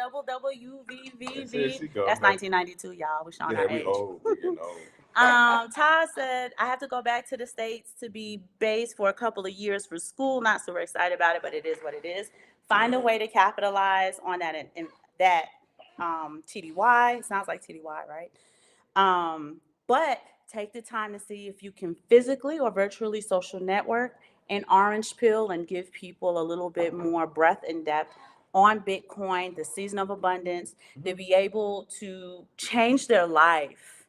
SSWWVVV. There she go. That's 1992, y'all. We're showing our we age. old. We getting old. Todd said, I have to go back to the States to be based for a couple of years for school. Not super excited about it, but it is what it is. Find a way to capitalize on that that TDY. Sounds like TDY, right? But take the time to see if you can physically or virtually social network an orange peel and give people a little bit more breadth and depth on Bitcoin, the season of abundance, to be able to change their life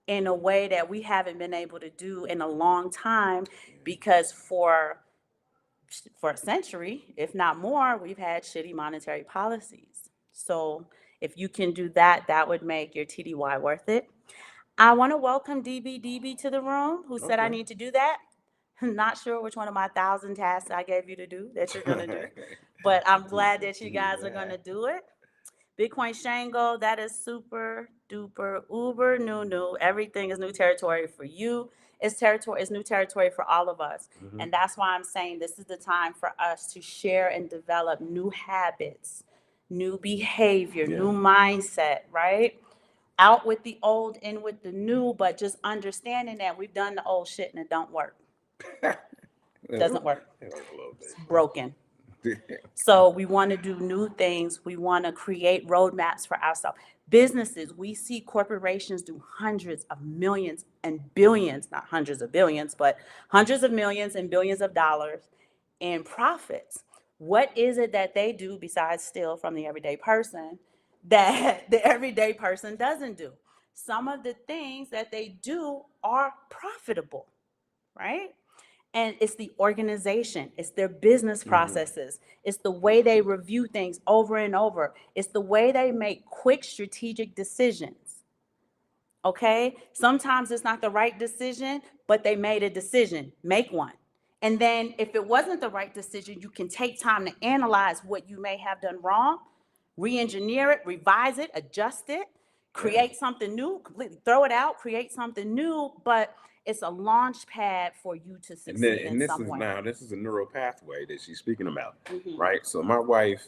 in a way that we haven't been able to do in a long time, because for a century, if not more, we've had shitty monetary policies. So if you can do that, that would make your TDY worth it. I want to welcome DB to the room, who said I Okay. need to do that. I'm not sure which one of my 1,000 tasks I gave you to do that you're going to do, but I'm glad that you guys are going to do it. Bitcoin Shango, that is super duper uber new. Everything is new territory for you. It's new territory for all of us. Mhm. And that's why I'm saying this is the time for us to share and develop new habits, new behavior, Yeah. new mindset, right? Out with the old, in with the new, but just understanding that we've done the old shit and it don't work. Doesn't work. It work a little It's broken. So we want to do new things. We want to create roadmaps for ourselves. Businesses, we see corporations do hundreds of millions and billions, not hundreds of billions, but hundreds of millions and billions of dollars in profits. What is it that they do besides steal from the everyday person that the everyday person doesn't do? Some of the things that they do are profitable, right? And it's the organization, it's their business processes, it's the way they review things over and over, it's the way they make quick strategic decisions. Okay? Sometimes it's not the right decision, but they made a decision. Make one. And then if it wasn't the right decision, you can take time to analyze what you may have done wrong, re-engineer it, revise it, adjust it, create something new, completely throw it out, create something new, but it's a launch pad for you to succeed in This some is way. now this is a neural pathway that she's speaking about, Mhm. right? So my wife,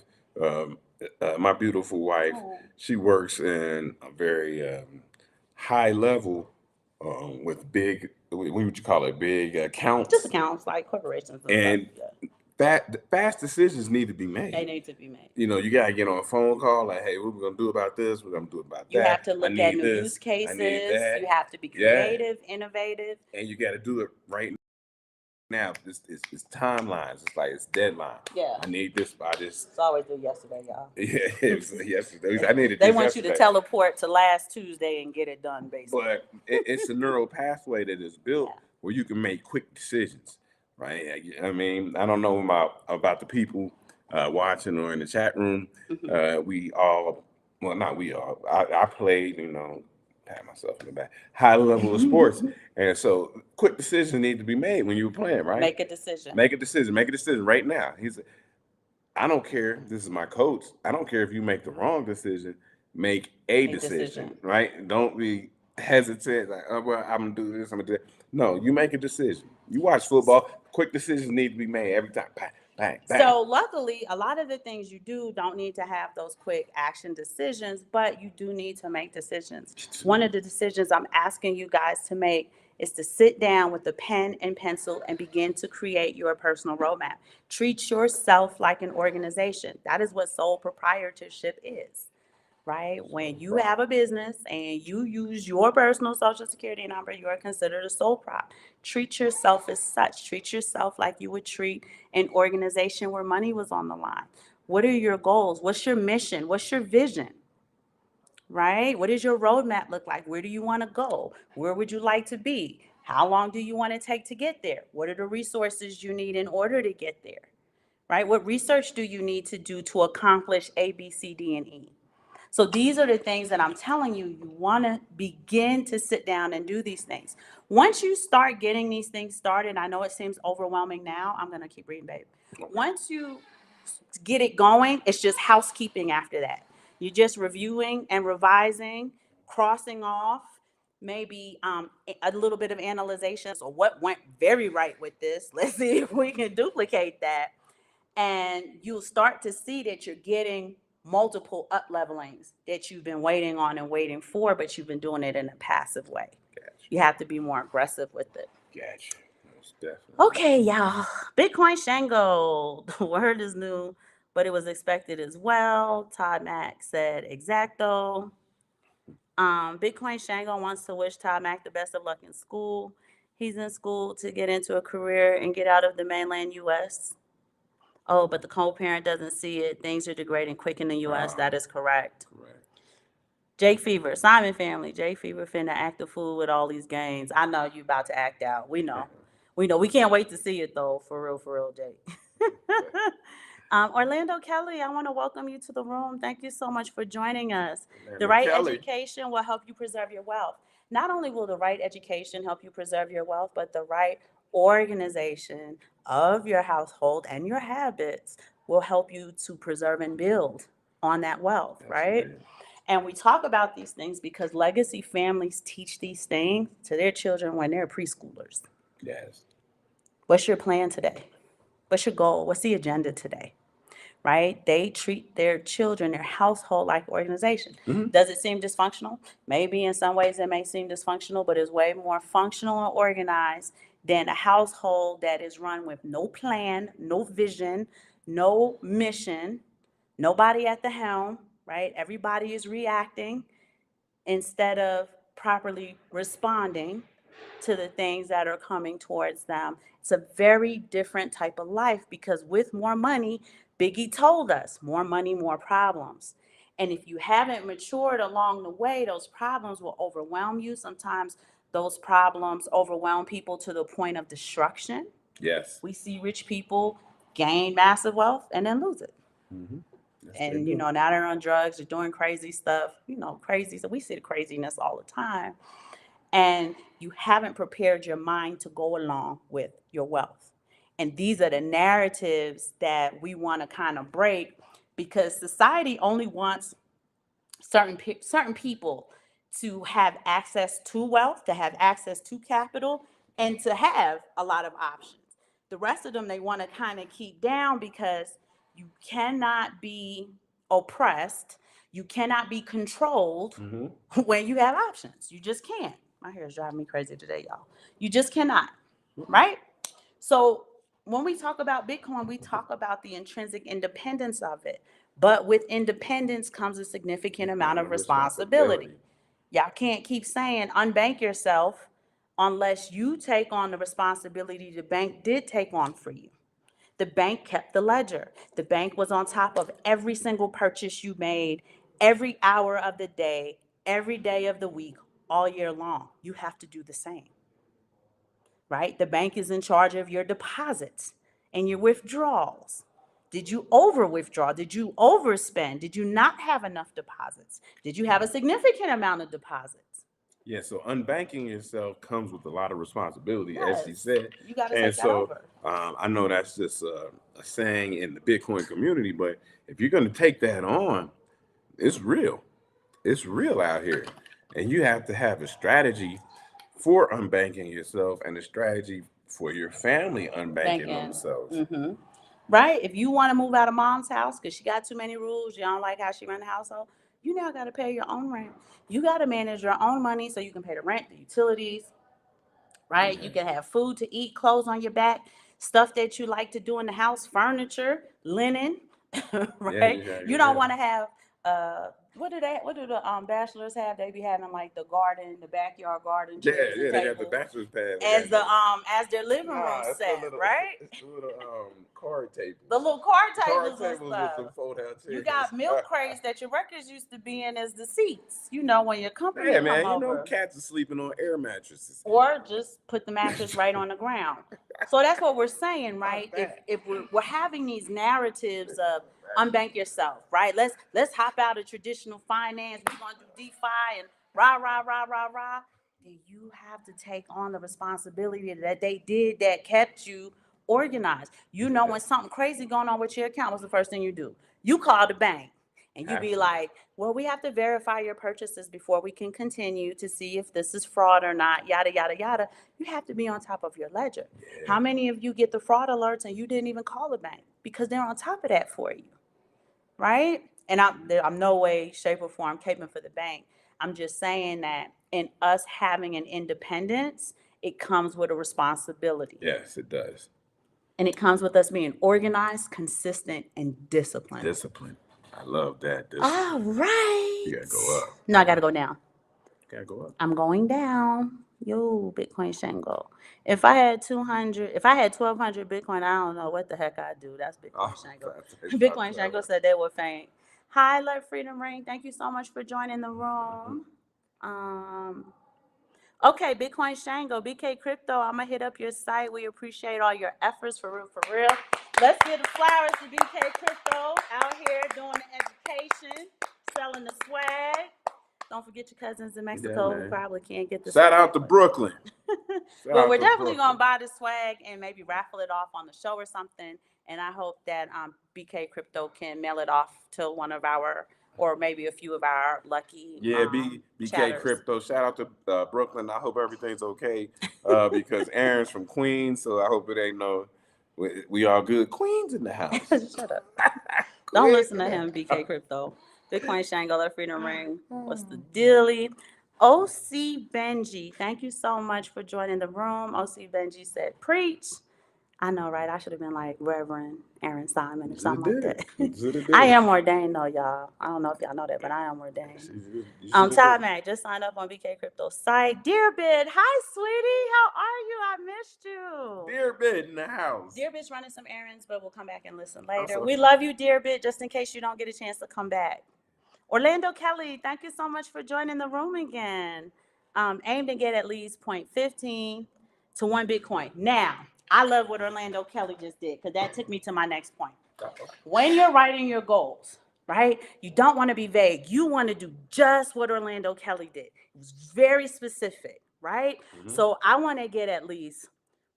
my beautiful wife, Oh. she works in a very high level with big, what would you call it, big accounts, Just accounts like corporations and and stuff. Yeah. that fast decisions need to be made. They need to be made. You know, you gotta get on a phone call like, hey, what we gonna do about this? We're gonna do about You that. have to I look at need new this. use I need cases. that. You have to be Yeah. creative, innovative. And you gotta do it right now. It's timelines. It's like it's deadline. Yeah. I need this by this. It's always do yesterday, y'all. Yeah, it was yesterday. I needed They this want you to yesterday. teleport to last Tuesday and get it done, basically. But it's a neural pathway that is built Yeah. where you can make quick decisions, right? I mean, I don't know about the people watching or in the chat room. Mhm. We all, well, not we all. I played, you know, pat myself in the back, high level of sports, and so quick decisions need to be made when you're playing, right? Make a decision. Make a decision. Make a decision right now. I don't care. This is my coach. I don't care if you make the wrong decision. Make a decision, right? Don't be hesitant. Like, oh, well, I'm gonna do this. I'm gonna do that. No, you make a decision. You watch football. Quick decisions need to be made every time. Bang, bang, bang. So luckily, a lot of the things you do don't need to have those quick action decisions, but you do need to make decisions. One of the decisions I'm asking you guys to make is to sit down with a pen and pencil and begin to create your personal roadmap. Treat yourself like an organization. That is what sole proprietorship is, right? When you have a business and you use your personal social security number, you are considered a sole prop. Treat yourself as such. Treat yourself like you would treat an organization where money was on the line. What are your goals? What's your mission? What's your vision? Right? What does your roadmap look like? Where do you want to go? Where would you like to be? How long do you want to take to get there? What are the resources you need in order to get there? Right? What research do you need to do to accomplish A, B, C, D, and E? So these are the things that I'm telling you, you want to begin to sit down and do these things. Once you start getting these things started, I know it seems overwhelming now. I'm going to keep reading, babe. Once you get it going, it's just housekeeping after that. You're just reviewing and revising, crossing off, maybe a little bit of analyzation. So what went very right with this? Let's see if we can duplicate that. And you'll start to see that you're getting multiple up levelings that you've been waiting on and waiting for, but you've been doing it in a passive way. Gotcha. You have to be more aggressive with it. Gotcha. Most definitely. Okay, y'all. Bitcoin Shango. The word is new, but it was expected as well. Todd Mack said exacto. Bitcoin Shango wants to wish Todd Mack the best of luck in school. He's in school to get into a career and get out of the mainland U.S. Oh, but the co-parent doesn't see it. Things are degrading quick in the U.S. That is correct. Correct. Jake Fever, Simon family. Jake Fever finna act a fool with all these games. I know you about to act out. We know. We know. We can't wait to see it though. For real, Jake. Orlando Kelly, I want to welcome you to the room. Thank you so much for joining us. Orlando The right Kelly. education will help you preserve your wealth. Not only will the right education help you preserve your wealth, but the right organization of your household and your habits will help you to preserve and build on that wealth, right? Absolutely. And we talk about these things because legacy families teach these things to their children when they're preschoolers. Yes. What's your plan today? What's your goal? What's the agenda today? Right? They treat their children, their household like organization. Mhm. Does it seem dysfunctional? Maybe in some ways it may seem dysfunctional, but it's way more functional and organized than a household that is run with no plan, no vision, no mission, nobody at the helm, right? Everybody is reacting instead of properly responding to the things that are coming towards them. It's a very different type of life because with more money, Biggie told us, more money, more problems. And if you haven't matured along the way, those problems will overwhelm you. Sometimes those problems overwhelm people to the point of destruction. Yes. We see rich people gain massive wealth and then lose it. Mm-hmm. Yes, And, they do. now they're on drugs, they're doing crazy stuff, crazy. So we see the craziness all the time. And you haven't prepared your mind to go along with your wealth. And these are the narratives that we want to kind of break because society only wants certain people to have access to wealth, to have access to capital, and to have a lot of options. The rest of them they want to kind of keep down because you cannot be oppressed, you cannot be controlled Mm-hmm. when you have options. You just can't. My hair is driving me crazy today, y'all. You just cannot, right? So when we talk about Bitcoin, we talk about the intrinsic independence of it. But with independence comes a significant amount of responsibility. Y'all can't keep saying unbank yourself unless you take on the responsibility the bank did take on for you. The bank kept the ledger. The bank was on top of every single purchase you made, every hour of the day, every day of the week, all year long. You have to do the same, right? The bank is in charge of your deposits and your withdrawals. Did you over withdraw? Did you overspend? Did you not have enough deposits? Did you have a significant amount of deposits? Yeah, so unbanking yourself comes with a lot of responsibility, as she Yes, said. you got to And take that so over. I know that's just a saying in the Bitcoin community, but if you're going to take that on, it's real. It's real out here. And you have to have a strategy for unbanking yourself and a strategy for your family unbanking Banking. themselves. Mm-hmm. Right? If you want to move out of mom's house because she got too many rules, you don't like how she run the household, you now got to pay your own rent. You got to manage your own money so you can pay the rent, the utilities, right? Okay. You can have food to eat, clothes on your back, stuff that you like to do in the house, furniture, linen, right? You don't want to have what do the bachelors have? They be having like the garden, the backyard garden Yeah, chairs, yeah, and they got the tables bachelor's pad. as their living room it's set, the little, right? It's the little card tables. The little card tables Card and tables stuff. with the fold-out chairs. You got milk crates that your records used to be in as the seats. When your company Yeah, come man, over. cats are sleeping on air mattresses. Or just put the mattress right on the ground. So that's what we're saying, right? If we're having these narratives of unbank yourself, right? Let's hop out of traditional finance. We're gonna do DeFi and rah. Then you have to take on the responsibility that they did that kept you organized. When something crazy going on with your account, what's the first thing you do? You call the bank. And you be like, well, we have to verify your purchases before we can continue to see if this is fraud or not, yada, yada, yada. You have to be on top of your ledger. Yeah. How many of you get the fraud alerts and you didn't even call the bank because they're on top of that for you, right? And I'm no way, shape, or form caping for the bank. I'm just saying that in us having an independence, it comes with a responsibility. Yes, it does. And it comes with us being organized, consistent, and disciplined. Discipline. I love that. All right. You gotta go up. No, I gotta go down. Gotta go up. I'm going down. Yo, Bitcoin Shango. If I had 1,200 Bitcoin, I don't know what the heck I'd do. That's Oh, Bitcoin Shango. that's Bitcoin Shango said they would faint. Hi, Let Freedom Ring. Thank you so much for joining the room. Okay, Bitcoin Shango, BK Crypto, I'm going to hit up your site. We appreciate all your efforts, for real. Let's give the flowers to BK Crypto out here doing the education, selling the swag. Don't forget your cousins in Mexico who man. probably can't get the Shout swag. out to Brooklyn. Shout Well, out we're to definitely Brooklyn. going to buy the swag and maybe raffle it off on the show or something. And I hope that BK Crypto can mail it off to one of our, or maybe a few of our lucky Yeah, BK chatters. Crypto. Shout out to Brooklyn. I hope everything's okay because Aaron's from Queens, so I hope it ain't no. We all good. Queens in the house. Shut up. Don't listen to him, BK Crypto. Bitcoin Shango, Let Freedom Ring. What's the dealie? OC Benji, thank you so much for joining the room. OC Benji said, preach. I know, right? I should have been like Reverend Aaron Simon or something like that. I am ordained, though, y'all. I don't know if y'all know that, but I am ordained. Ty Mac, just signed up on BK Crypto site. Dear Bid, hi, sweetie. How are you? I missed you. Dear Bid in the house. Dear Bit's running some errands, but we'll come back and listen later. We love you, Dear Bit, just in case you don't get a chance to come back. Orlando Kelly, thank you so much for joining the room again. Aim to get at least 0.15 to 1 Bitcoin. Now, I love what Orlando Kelly just did because that took me to my next point. When you're writing your goals, right, you don't want to be vague. You want to do just what Orlando Kelly did. It was very specific, right? Mm-hmm. So I want to get at least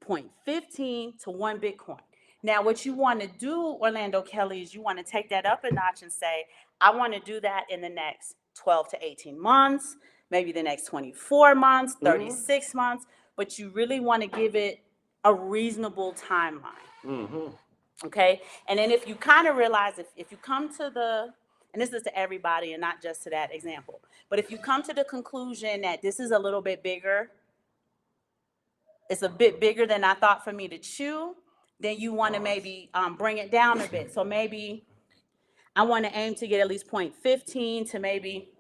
0.15 to 1 Bitcoin. Now, what you want to do, Orlando Kelly, is you want to take that up a notch and say, I want to do that in the next 12 to 18 months, maybe the next 24 months, 36 months, but you really want to give it a reasonable timeline. Okay? And then if you kind of realize, if you come to the, and this is to everybody and not just to that example, but if you come to the conclusion that this is a little bit bigger, it's a bit bigger than I thought for me to chew, then you want to maybe bring it down a bit. So maybe I want to aim to get at least 0.15 to maybe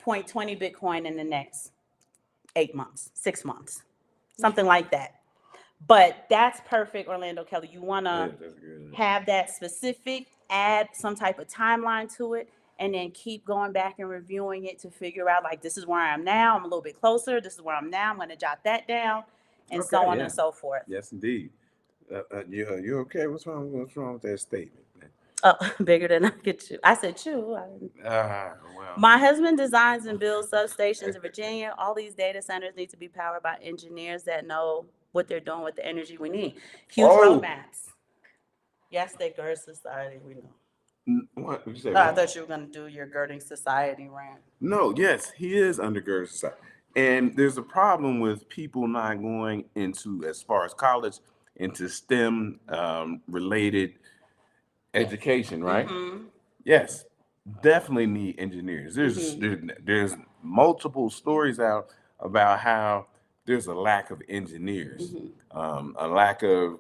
0.20 Bitcoin in the next 8 months, 6 months, something like that. But that's perfect, Orlando Kelly. You want to have that specific, add some type of timeline to it, and then keep going back and reviewing it to figure out, like, this is where I am now. I'm a little bit closer. This is where I'm now. I'm going to jot that down, and so on and so forth. Yes, indeed. You okay? What's wrong with that statement, man? Oh, bigger than I could chew. I said chew. Well. My husband designs and builds substations in Virginia. All these data centers need to be powered by engineers that know what they're doing with the energy we need. Huge roadmaps. Yes, they gird society, we know. What? You say, I thought you were going to do your girding society rant. No, yes, he is undergirded society. And there's a problem with people not going into, as far as college, into STEM related education, right? Yes, definitely need engineers. There's multiple stories out about how there's a lack of engineers, a lack of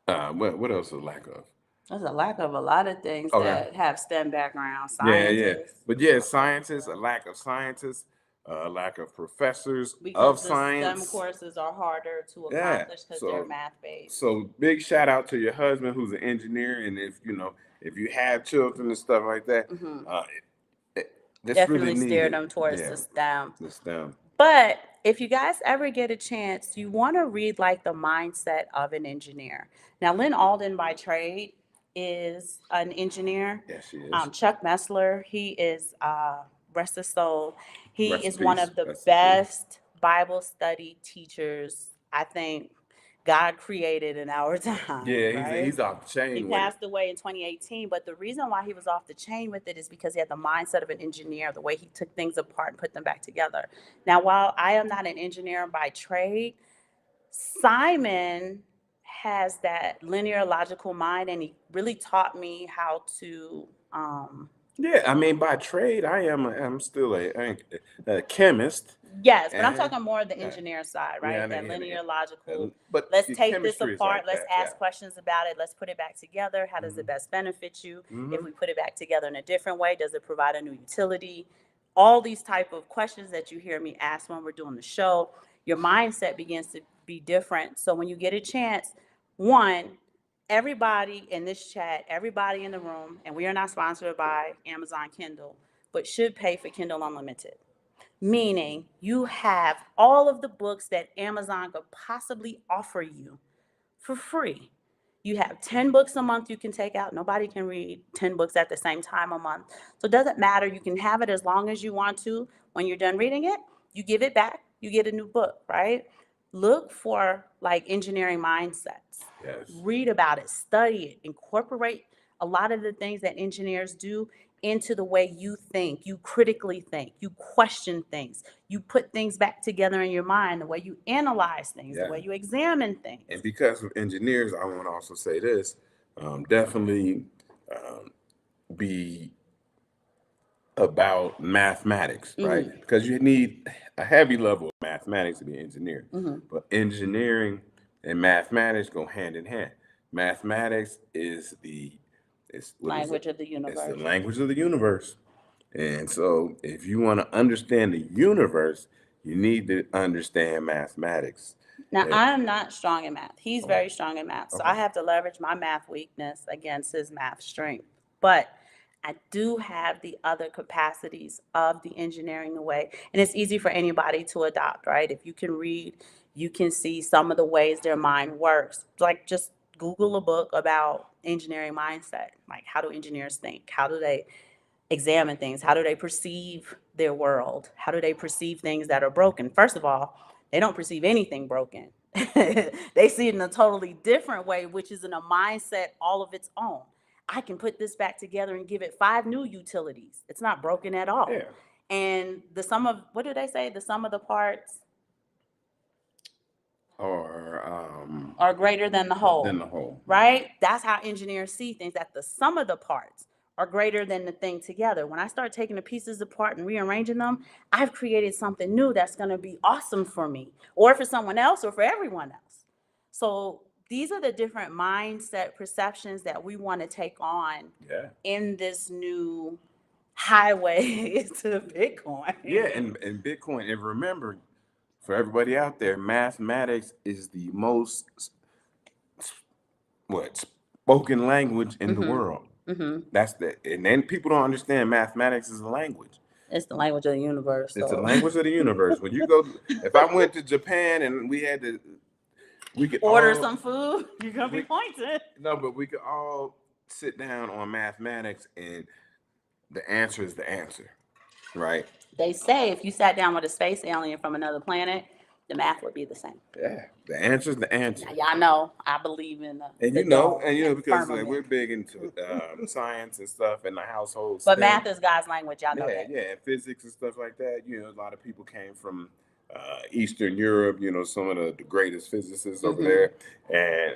what else is a lack of? There's a lack of a lot of things that have STEM background. Scientists. But scientists, a lack of scientists, a lack of professors because of science. STEM courses are harder to accomplish because they're math based. So big shout out to your husband who's an engineer, and if you have children and stuff like that, that's definitely really steer them towards the STEM. The STEM. But if you guys ever get a chance, you want to read like the mindset of an engineer. Now, Lynn Alden by trade is an engineer. Yes, she is. Chuck Messler, he is rest his soul. He is one of the best Bible study teachers I think God created in our time. Yeah, he's off the chain. He passed away in 2018, but the reason why he was off the chain with it is because he had the mindset of an engineer, the way he took things apart and put them back together. Now, while I am not an engineer by trade, Simon has that linear logical mind, and he really taught me how to I mean, by trade, I'm still a chemist. Yes, but I'm talking more of the engineer side, right? That linear logical. But let's take this apart. Like let's ask questions about it. Let's put it back together. How does it best benefit you? If we put it back together in a different way, does it provide a new utility? all these type of questions that you hear me ask when we're doing the show, your mindset begins to be different. So when you get a chance, one, everybody in this chat, everybody in the room, and we are not sponsored by Amazon Kindle, but should pay for Kindle Unlimited. Meaning you have all of the books that Amazon could possibly offer you for free. You have 10 books a month you can take out. Nobody can read 10 books at the same time a month. So it doesn't matter. You can have it as long as you want to. When you're done reading it, you give it back, you get a new book, right? Look for like engineering mindsets. Yes. Read about it, study it, incorporate a lot of the things that engineers do into the way you think, you critically think, you question things, you put things back together in your mind, the way you analyze things, the Yeah. way you examine things. And because of engineers, I want to also say this, definitely be about mathematics, right? Because you need a heavy level of mathematics to be an engineer. But engineering and mathematics go hand in hand. Mathematics is Language of the It's universe. the language of the universe. And so if you want to understand the universe, you need to understand mathematics. Now, Yeah. I'm not strong in math. He's very strong in math. So Okay. I have to leverage my math weakness against his math strength. But I do have the other capacities of the engineering way. And it's easy for anybody to adopt, right? If you can read, you can see some of the ways their mind works. Like just Google a book about engineering mindset. Like how do engineers think? How do they examine things? How do they perceive their world? How do they perceive things that are broken? First of all, they don't perceive anything broken. They see it in a totally different way, which is in a mindset all of its own. I can put this back together and give it 5 new utilities. It's not broken at all. Yeah. And the sum of, what do they say? The sum of the parts Or are greater than the whole. than the whole. Right? That's how engineers see things, that the sum of the parts are greater than the thing together. When I start taking the pieces apart and rearranging them, I've created something new that's going to be awesome for me or for someone else or for everyone else. So these are the different mindset perceptions that we want to take on Yeah. in this new highway to Bitcoin. Yeah, and Bitcoin. And remember, for everybody out there, mathematics is the most spoken language in the world. That's and then people don't understand mathematics is a language. It's the language of the universe. It's so. the language of the universe. When you go, if I went to Japan and we could Order all, some food, you're gonna be pointed. No, but we could all sit down on mathematics and the answer is the answer, right? They say if you sat down with a space alien from another planet, the math would be the same. Yeah, the answer is the answer. Now, y'all know I believe in the And the you know, dome because firmament. we're big into science and stuff in the household. But STEM. math is God's language. Y'all know Yeah, that. yeah, and physics and stuff like that. You know, a lot of people came from Eastern Europe. You know, some of the greatest physicists over there, and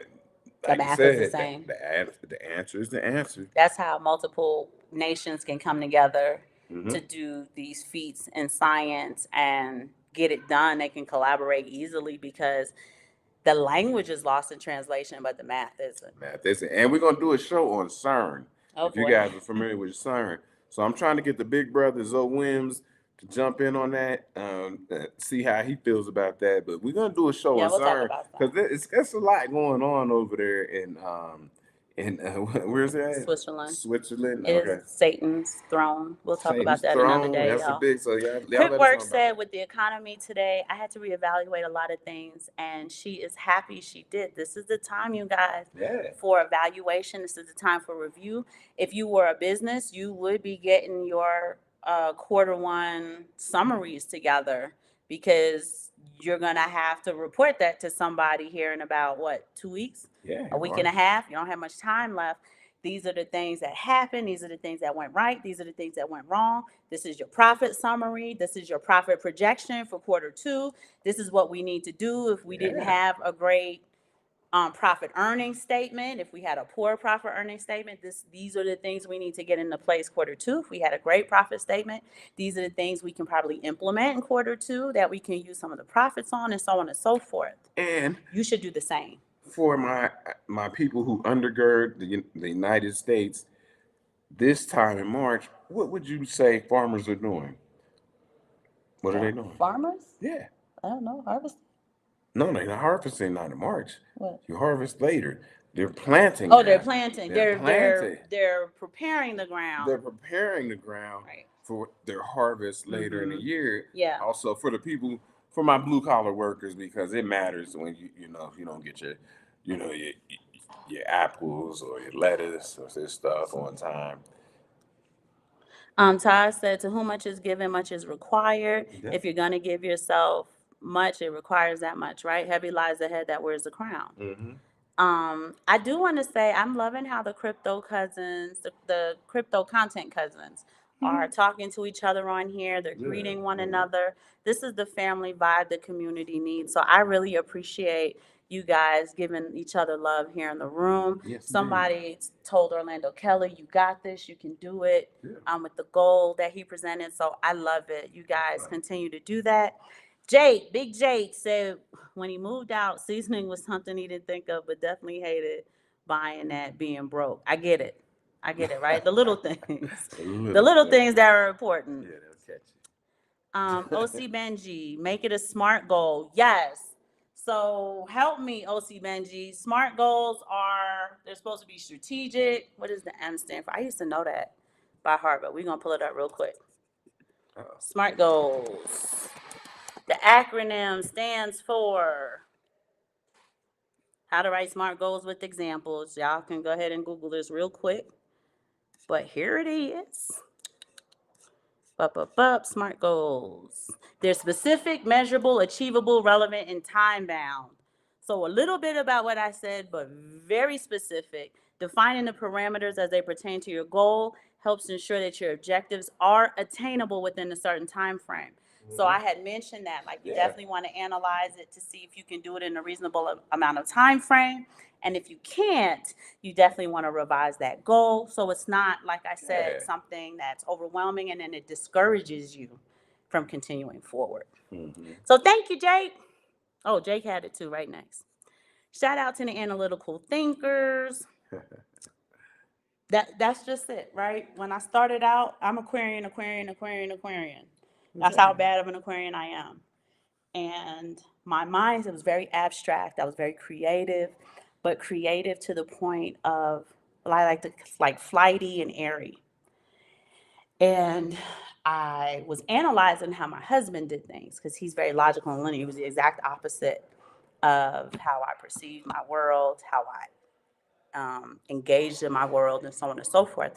like math you is the said, same. the answer is the answer. That's how multiple nations can come together to do these feats in science and get it done. They can collaborate easily because the language is lost in translation, but the math isn't. Math isn't. And we're gonna do a show on CERN. Oh, if you boy. guys are familiar with CERN. So I'm trying to get the big brother Zoe Wims to jump in on that, see how he feels about that. But we're gonna do a show Yeah, on we'll talk CERN about that. because it's a lot going on over there in where's it at? Switzerland. Switzerland. It Okay. is Satan's throne. We'll talk about Satan's that another throne. day, That's y'all. a big. So y'all let Quick us Work know about said that. with the economy today, I had to reevaluate a lot of things, and she is happy she did. This is the time, you guys, Yeah. for evaluation. This is the time for review. If you were a business, you would be getting your quarter one summaries together because you're going to have to report that to somebody here in about, 2 weeks? Yeah. A week and a half? You don't have much time left. These are the things that happened. These are the things that went right. These are the things that went wrong. This is your profit summary. This is your profit projection for quarter two. This is what we need to do if we didn't have a great profit earnings statement. If we had a poor profit earnings statement, these are the things we need to get into place quarter two. If we had a great profit statement, these are the things we can probably implement in quarter two that we can use some of the profits on, and so on and so forth. And you should do the same. For my people who undergird the United States, this time in March, what would you say farmers are doing? What are they doing? Farmers? Yeah. I don't know. Harvest? No, they're not harvesting not in March. What? You harvest later. They're planting Oh, they're now. planting. They're planting. They're preparing the ground. They're preparing the ground Right. for their harvest later in the year. Yeah. Also for the people, for my blue collar workers, because it matters when you know if you don't get your, your apples or your lettuce or this stuff on time. Todd said, to whom much is given, much is required. Yeah. If you're going to give yourself much, it requires that much, right? Heavy lies the head that wears the crown. Mm-hmm. I do want to say I'm loving how the crypto cousins, the crypto content cousins, are talking to each other on here. They're greeting one another. This is the family vibe the community needs. So I really appreciate you guys giving each other love here in the room. Yes, Somebody told Orlando Kelly, you got this, you can do it, with the goal that he presented. So I love it. You guys continue to do that. Big Jake said when he moved out, seasoning was something he didn't think of, but definitely hated buying that, being broke. I get it, right? The little things, the little things that are important. Yeah, they'll catch you. OC Benji, make it a SMART goal. Yes. So help me, OC Benji. SMART goals they're supposed to be strategic. What does the M stand for? I used to know that by heart, but we're going to pull it up real quick. SMART goals. The acronym stands for how to write SMART goals with examples. Y'all can go ahead and Google this real quick. But here it is. SMART goals. They're specific, measurable, achievable, relevant, and time-bound. So a little bit about what I said, but very specific. Defining the parameters as they pertain to your goal helps ensure that your objectives are attainable within a certain time frame. So I had mentioned that, like, you definitely want to analyze it to see if you can do it in a reasonable amount of time frame. And if you can't, you definitely want to revise that goal. So it's not, like I said, something that's overwhelming and then it discourages you from continuing forward. So thank you, Jake. Oh, Jake had it too, right next. Shout out to the analytical thinkers. That's just it, right? When I started out, I'm Aquarian. That's how bad of an Aquarian I am. And my mind, it was very abstract. I was very creative, but creative to the point of I like flighty and airy. And I was analyzing how my husband did things because he's very logical and linear. He was the exact opposite of how I perceived my world, how I engaged in my world, and so on and so forth.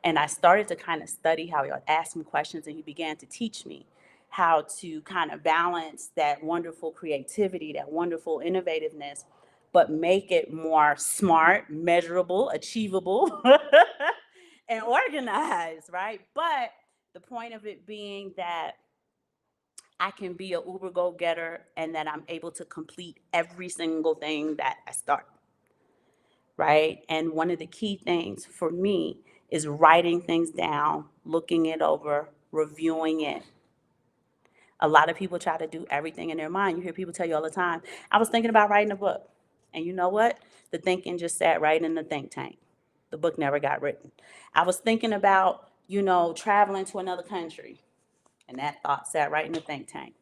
And I started to kind of study how he would ask me questions, and he began to teach me how to kind of balance that wonderful creativity, that wonderful innovativeness, but make it more smart, measurable, achievable, and organized, right? But the point of it being that I can be an Uber go-getter and that I'm able to complete every single thing that I start, right? And one of the key things for me is writing things down, looking it over, reviewing it. A lot of people try to do everything in their mind. You hear people tell you all the time, I was thinking about writing a book. And you know what? The thinking just sat right in the think tank. The book never got written. I was thinking about, traveling to another country. And that thought sat right in the think tank.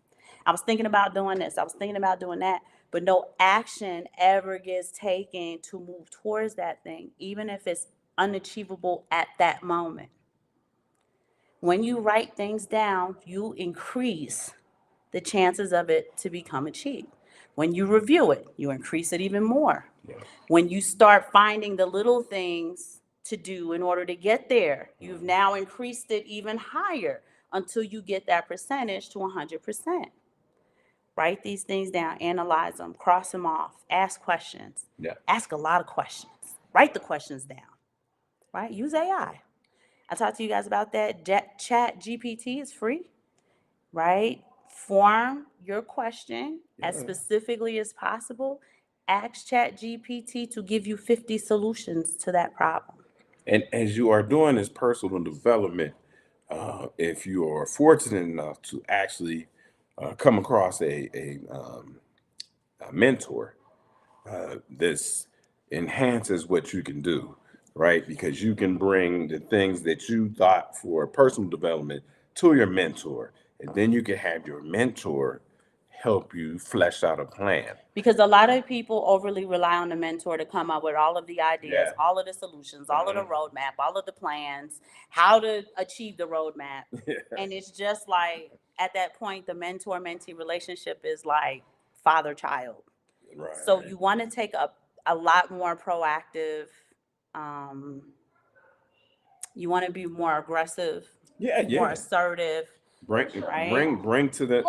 I was thinking about doing this. I was thinking about doing that. But no action ever gets taken to move towards that thing, even if it's unachievable at that moment. When you write things down, you increase the chances of it to become achieved. When you review it, you increase it even more. When you start finding the little things to do in order to get there, you've now increased it even higher until you get that percentage to 100%. Write these things down, analyze them, cross them off, ask questions. Ask a lot of questions. Write the questions down, right? Use AI. I talked to you guys about that. Chat GPT is free, right? Form your question as specifically as possible. Ask Chat GPT to give you 50 solutions to that problem. And as you are doing this personal development, if you are fortunate enough to actually come across a mentor, this enhances what you can do, right? Because you can bring the things that you thought for personal development to your mentor, and then you can have your mentor help you flesh out a plan. Because a lot of people overly rely on the mentor to come up with all of the ideas, Yeah. all of the solutions, all of the roadmap, all of the plans, how to achieve the roadmap. And it's just like at that point, the mentor-mentee relationship is like father-child. Right. So you want to take a lot more proactive. You want to be more aggressive, Yeah, more yeah. assertive. Bring Right. bring to the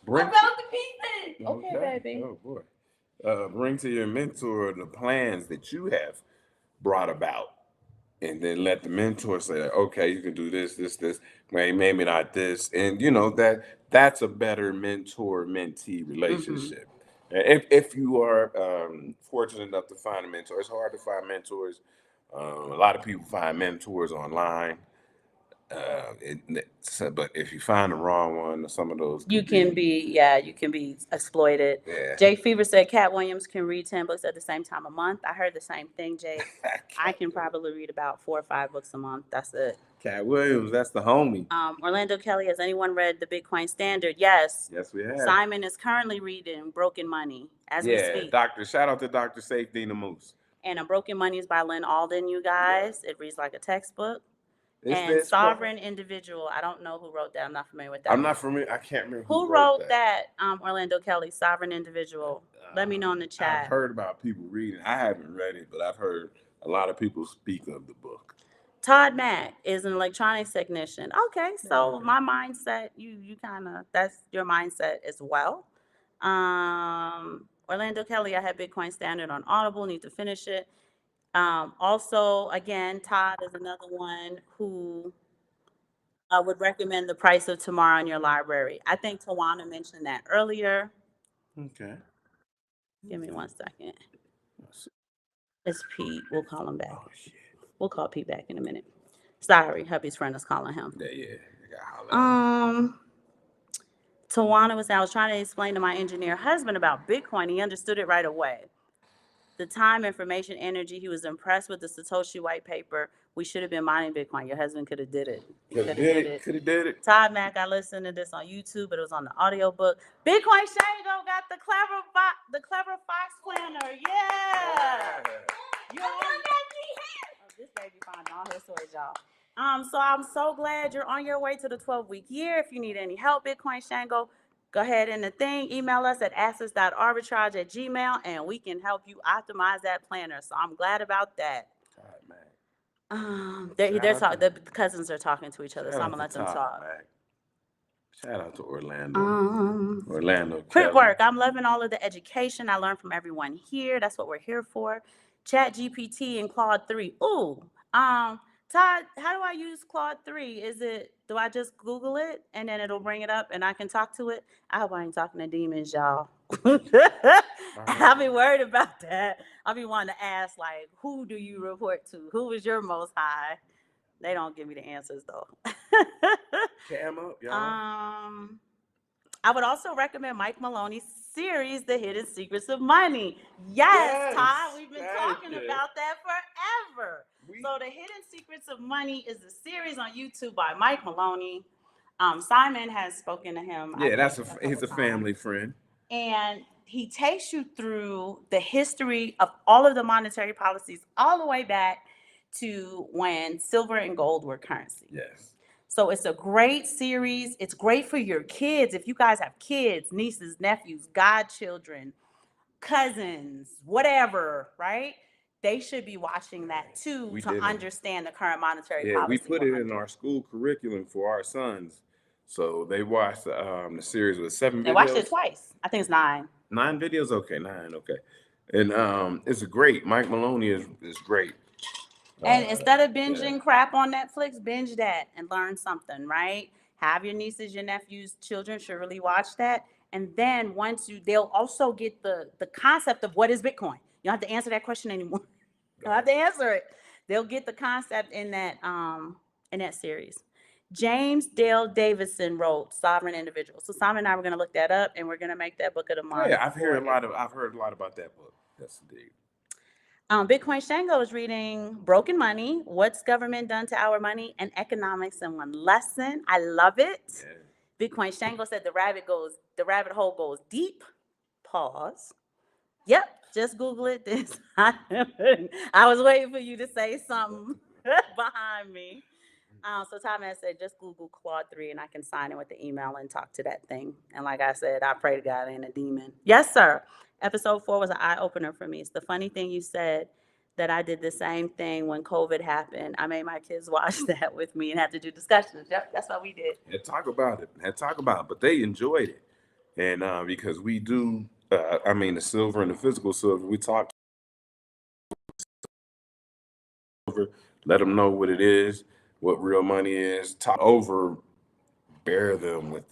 bring. the pieces. Okay, baby. Oh boy. Bring to your mentor the plans that you have brought about, and then let the mentor say, okay, you can do this, maybe not this, and that's a better mentor-mentee relationship. And if you are fortunate enough to find a mentor, it's hard to find mentors. A lot of people find mentors online. But if you find the wrong one, some of those You can be exploited. Yeah. Jay Fever said Cat Williams can read 10 books at the same time a month. I heard the same thing, Jay. I can probably read about 4 or 5 books a month. That's it. Cat Williams, that's the homie. Orlando Kelly, has anyone read the Bitcoin Standard? Yes. Yes, we have. Simon is currently reading Broken Money as we speak. Shout out to Dr. Safety the Moose. And Broken Money is by Lynn Alden, you guys. It reads like a textbook. It's And this Sovereign Individual. I don't know who wrote that. I'm not familiar with that. I'm not familiar. I can't remember Who wrote that? Orlando Kelly, Sovereign Individual. Let me know in the chat. I've heard about people reading. I haven't read it, but I've heard a lot of people speak of the book. Todd Mack is an electronics technician. Okay, so my mindset, you kind of, that's your mindset as well. Orlando Kelly, I had Bitcoin Standard on Audible, need to finish it. Also, again, Todd is another one who would recommend The Price of Tomorrow in your library. I think Tawana mentioned that earlier. Okay. Give me 1 second. It's Pete. We'll call him back. Oh shit. We'll call Pete back in a minute. Sorry, hubby's friend is calling him. Yeah. I got Tawana I was trying to explain to my engineer husband about Bitcoin. He understood it right away. The time, information, energy. He was impressed with the Satoshi white paper. We should have been mining Bitcoin. Your husband could have did it. Could have did it. Todd Mack, I listened to this on YouTube, but it was on the audiobook. Bitcoin Shango got the clever fox planner. Yeah. This baby finding all his toys, y'all. So I'm so glad you're on your way to the 12-week year. If you need any help, Bitcoin Shango, go ahead in the thing. Email us at access.arbitrage@gmail, and we can help you optimize that planner. So I'm glad about that. The cousins are talking to each other, so I'm gonna let them talk. Shout out to Orlando. Orlando. Quick work. I'm loving all of the education I learned from everyone here. That's what we're here for. Chat GPT and Claude 3. Ooh. Todd, how do I use Claude 3? Do I just Google it and then it'll bring it up and I can talk to it? I hope I ain't talking to demons, y'all. I'll be worried about that. I'll be wanting to ask, like, who do you report to? Who is your most high? They don't give me the answers, though. Cam up, y'all. I would also recommend Mike Maloney's series, The Hidden Secrets of Money. Yes, Todd, we've been talking about that forever. So The Hidden Secrets of Money is a series on YouTube by Mike Maloney. Simon has spoken to him. Yeah, he's a family friend. And he takes you through the history of all of the monetary policies all the way back to when silver and gold were currency. Yes. So it's a great series. It's great for your kids. If you guys have kids, nieces, nephews, godchildren, cousins, whatever, right? They should be watching that too to understand the current monetary policy. Yeah, we put it in our school curriculum for our sons. So they watched the series with 7 videos. They watched it twice. I think it's 9. 9 videos? Okay, 9, okay. And it's great. Mike Maloney is great. And instead of binging crap on Netflix, binge that and learn something, right? Have your nieces, your nephews, children should really watch that. And then they'll also get the concept of what is Bitcoin. You don't have to answer that question anymore. You don't have to answer it. They'll get the concept in that series. James Dale Davidson wrote Sovereign Individual. So Simon and I were going to look that up, and we're going to make that book of the month. Yeah, I've heard a lot about that book. Yes, indeed. Bitcoin Shango is reading Broken Money, What's Government Done to Our Money, and Economics in One Lesson. I love it. Yeah. Bitcoin Shango said the rabbit hole goes deep. Pause. Yep, just Google it. This I was waiting for you to say something behind me. So Thomas said, just Google Claude 3 and I can sign in with the email and talk to that thing. And like I said, I pray to God I ain't a demon. Yes, sir. Episode 4 was an eye opener for me. It's the funny thing you said that I did the same thing when COVID happened. I made my kids watch that with me and have to do discussions. Yep, that's what we did. And talk about it. But they enjoyed it. And because we do, the silver and the physical silver, we talk over, let them know what it is, what real money is, talk over, bear them with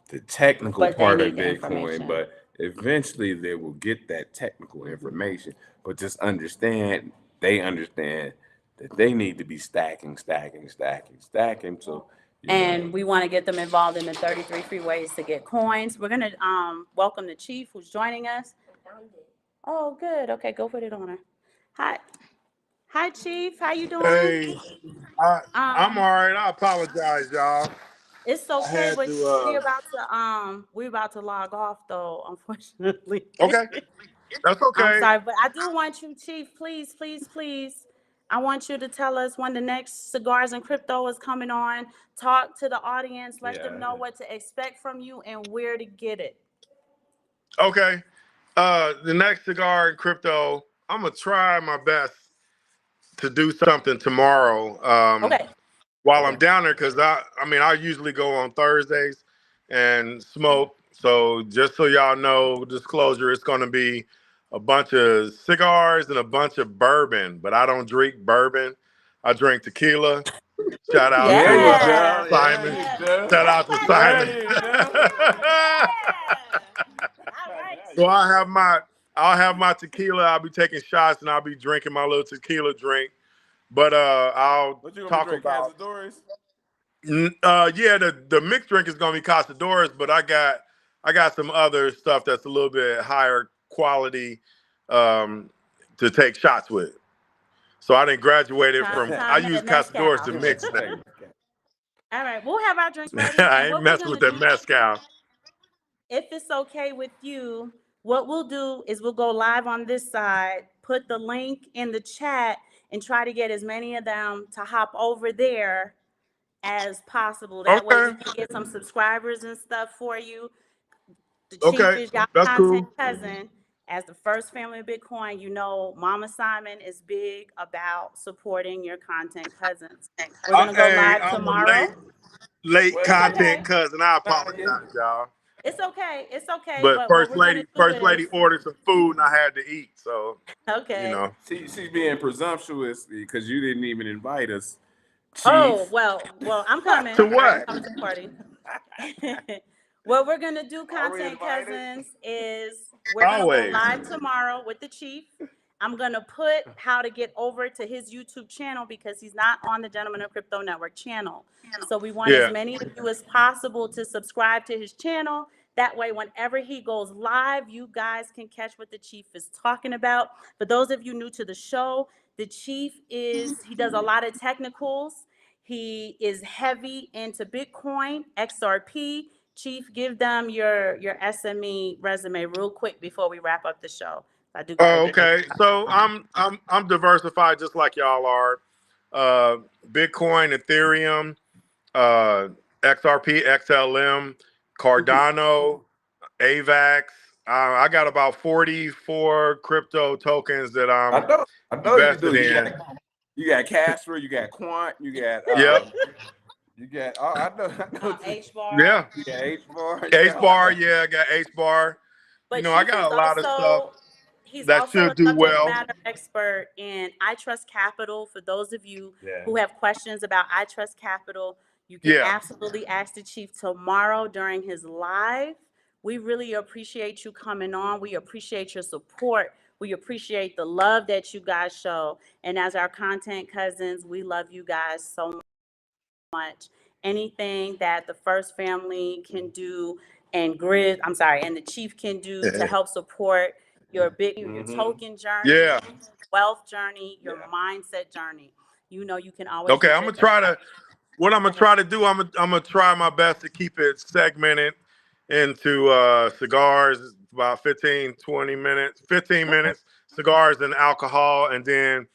the technical But they part of need the Bitcoin, information. but eventually they will get that technical information. But just understand that they need to be stacking. So, and we want to get them involved in the 33 free ways to get coins. We're going to welcome the chief who's joining us. Oh, good. Okay, go put it on her. Hi, Chief. How you doing? Hey, I'm all right. I apologize, y'all. It's I okay, had but to. we're about to log off though, unfortunately. Okay, that's I'm okay. sorry, but I do want you, Chief, please, please, please. I want you to tell us when the next Cigars and Crypto is coming on. Talk to the audience, let them know what to expect from you and where to get it. Okay. The next Cigar and Crypto, I'm gonna try my best to do something tomorrow. Okay. While I'm down there, because I usually go on Thursdays and smoke. So just so y'all know, disclosure, it's gonna be a bunch of cigars and a bunch of bourbon, but I don't drink bourbon. I drink tequila. Shout out there you to Yeah. go. Simon. There you go. Shout out to There Simon. you go. All right. So I'll have my tequila. I'll be taking shots and I'll be drinking my little tequila drink. But I'll What you gonna talk drink, about. Cazadores? Yeah, the mixed drink is gonna be Casadores, but I got some other stuff that's a little bit higher quality to take shots with. So I didn't graduate it from. I Time use at mezcal. Casadores to mix now. All right, we'll have our drinks ready. I And ain't what we're messing gonna with that do, mezcal. if it's okay with you, what we'll do is we'll go live on this side, put the link in the chat, and try to get as many of them to hop over there as possible. That way we Okay. can get some subscribers and stuff for you. The chief Okay. is y'all That's content cool. cousin. As the first family of Bitcoin, you know Mama Simon is big about supporting your content cousins. We're gonna go Hey, live I'm a tomorrow. late It's okay. content cousin. I apologize, y'all. It's okay. It's okay. But But what we're gonna do first is lady ordered some food and I had to eat. So, okay. She's being presumptuous because you didn't even invite us, Oh, Chief. well, I'm coming. To All right, I'm what? coming to the party. What we're gonna do, Are we content invited? cousins, is we're gonna go Always. live tomorrow with the chief. I'm gonna put how to get over to his YouTube channel because he's not on the Gentlemen of Crypto Network channel. So we want as Yeah. many of you as possible to subscribe to his channel. That way, whenever he goes live, you guys can catch what the chief is talking about. For those of you new to the show, the chief he does a lot of technicals. He is heavy into Bitcoin, XRP. Chief, give them your SME resume real quick before we wrap up the show. I do got to Oh, get this. okay. So I'm diversified just like y'all are. Bitcoin, Ethereum, XRP, XLM, Cardano, AVAX. I got about 44 crypto tokens that I'm I know you invested do. in. You got Casper, you got Quant, you got Yep. you got I know H bar. Yeah. you got H bar. H bar. Yeah, I got H bar. But I Chief is got a lot of stuff he's that also a should do subject well. matter expert in I Trust Capital. For those of you Yeah. who have questions about I Trust Capital, you can absolutely ask the chief tomorrow during his live. We really appreciate you coming on. We appreciate your support. We appreciate the love that you guys show. And as our content cousins, we love you guys so much. Anything that the first family can do and and the chief can do to help support your your token journey, Yeah. wealth journey, your mindset journey. You know, you can always Okay, use I'm it. gonna try to. what I'm gonna try to do, I'm gonna try my best to keep it segmented into cigars, about 20 minutes, 15 minutes, cigars and alcohol, and then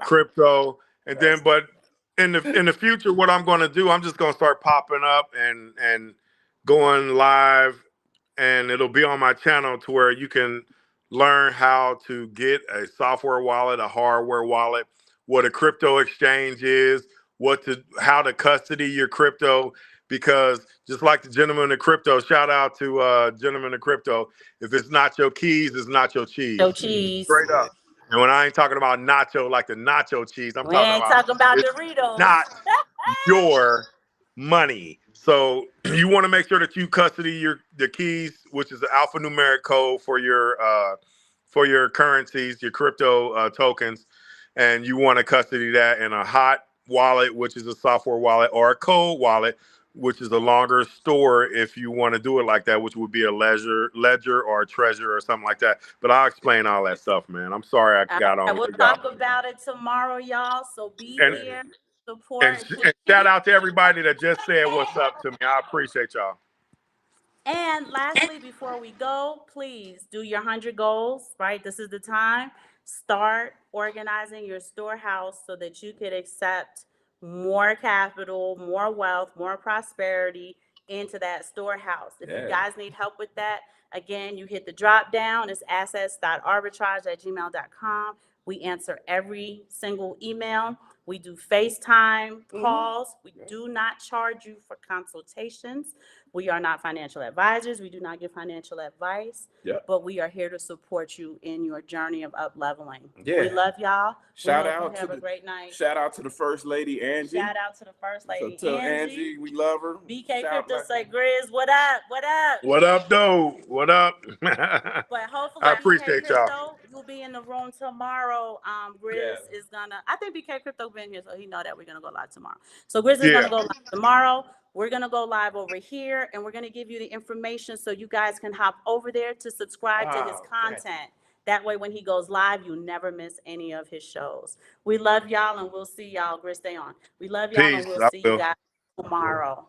crypto, and then but in the future, what I'm gonna do, I'm just gonna start popping up and going live, and it'll be on my channel to where you can learn how to get a software wallet, a hardware wallet, what a crypto exchange is, how to custody your crypto. Because just like the gentleman in crypto, shout out to gentleman in crypto. If it's not your keys, it's not your cheese. No cheese. Straight up. And when I ain't talking about nacho like the nacho cheese, I'm We talking ain't about talking about it's Doritos. not your money. So you want to make sure that you custody the keys, which is the alphanumeric code for your currencies, your crypto tokens, and you want to custody that in a hot wallet, which is a software wallet, or a cold wallet, which is a longer store if you want to do it like that, which would be a ledger or a treasure or something like that. But I'll explain all that stuff, man. I'm sorry I got on. We'll talk about it tomorrow, y'all. So be And- here, support. And shout out to everybody that just said what's up to me. I appreciate y'all. And lastly, before we go, please do your 100 goals, right? This is the time. Start organizing your storehouse so that you could accept more capital, more wealth, more prosperity into that storehouse. If you guys need help with that, again, you hit the drop down. It's assets.arbitrage@gmail.com. We answer every single email. We do FaceTime calls. We do not charge you for consultations. We are not financial advisors. We do not give financial advice. But we are here to support you in your journey of up leveling. We love y'all. Shout we out you have to a great night. Shout out to the First Lady Angie. Shout out to the First Lady So Angie. we love her. BK Crypto say Grizz, what up? What up? What up, though? What up? But hopefully, I BK appreciate Crypto, y'all. you'll be in the room tomorrow. Grizz is gonna. I think BK Crypto been here, so he know that we're gonna go live tomorrow. So Grizz is gonna go live tomorrow. We're gonna go live over here, and we're gonna give you the information so you guys can hop over there to subscribe to his content. That way, when he goes live, you never miss any of his shows. We love y'all, and we'll see y'all. Grizz, stay on. We love y'all, and Peace. we'll I see will. you guys tomorrow.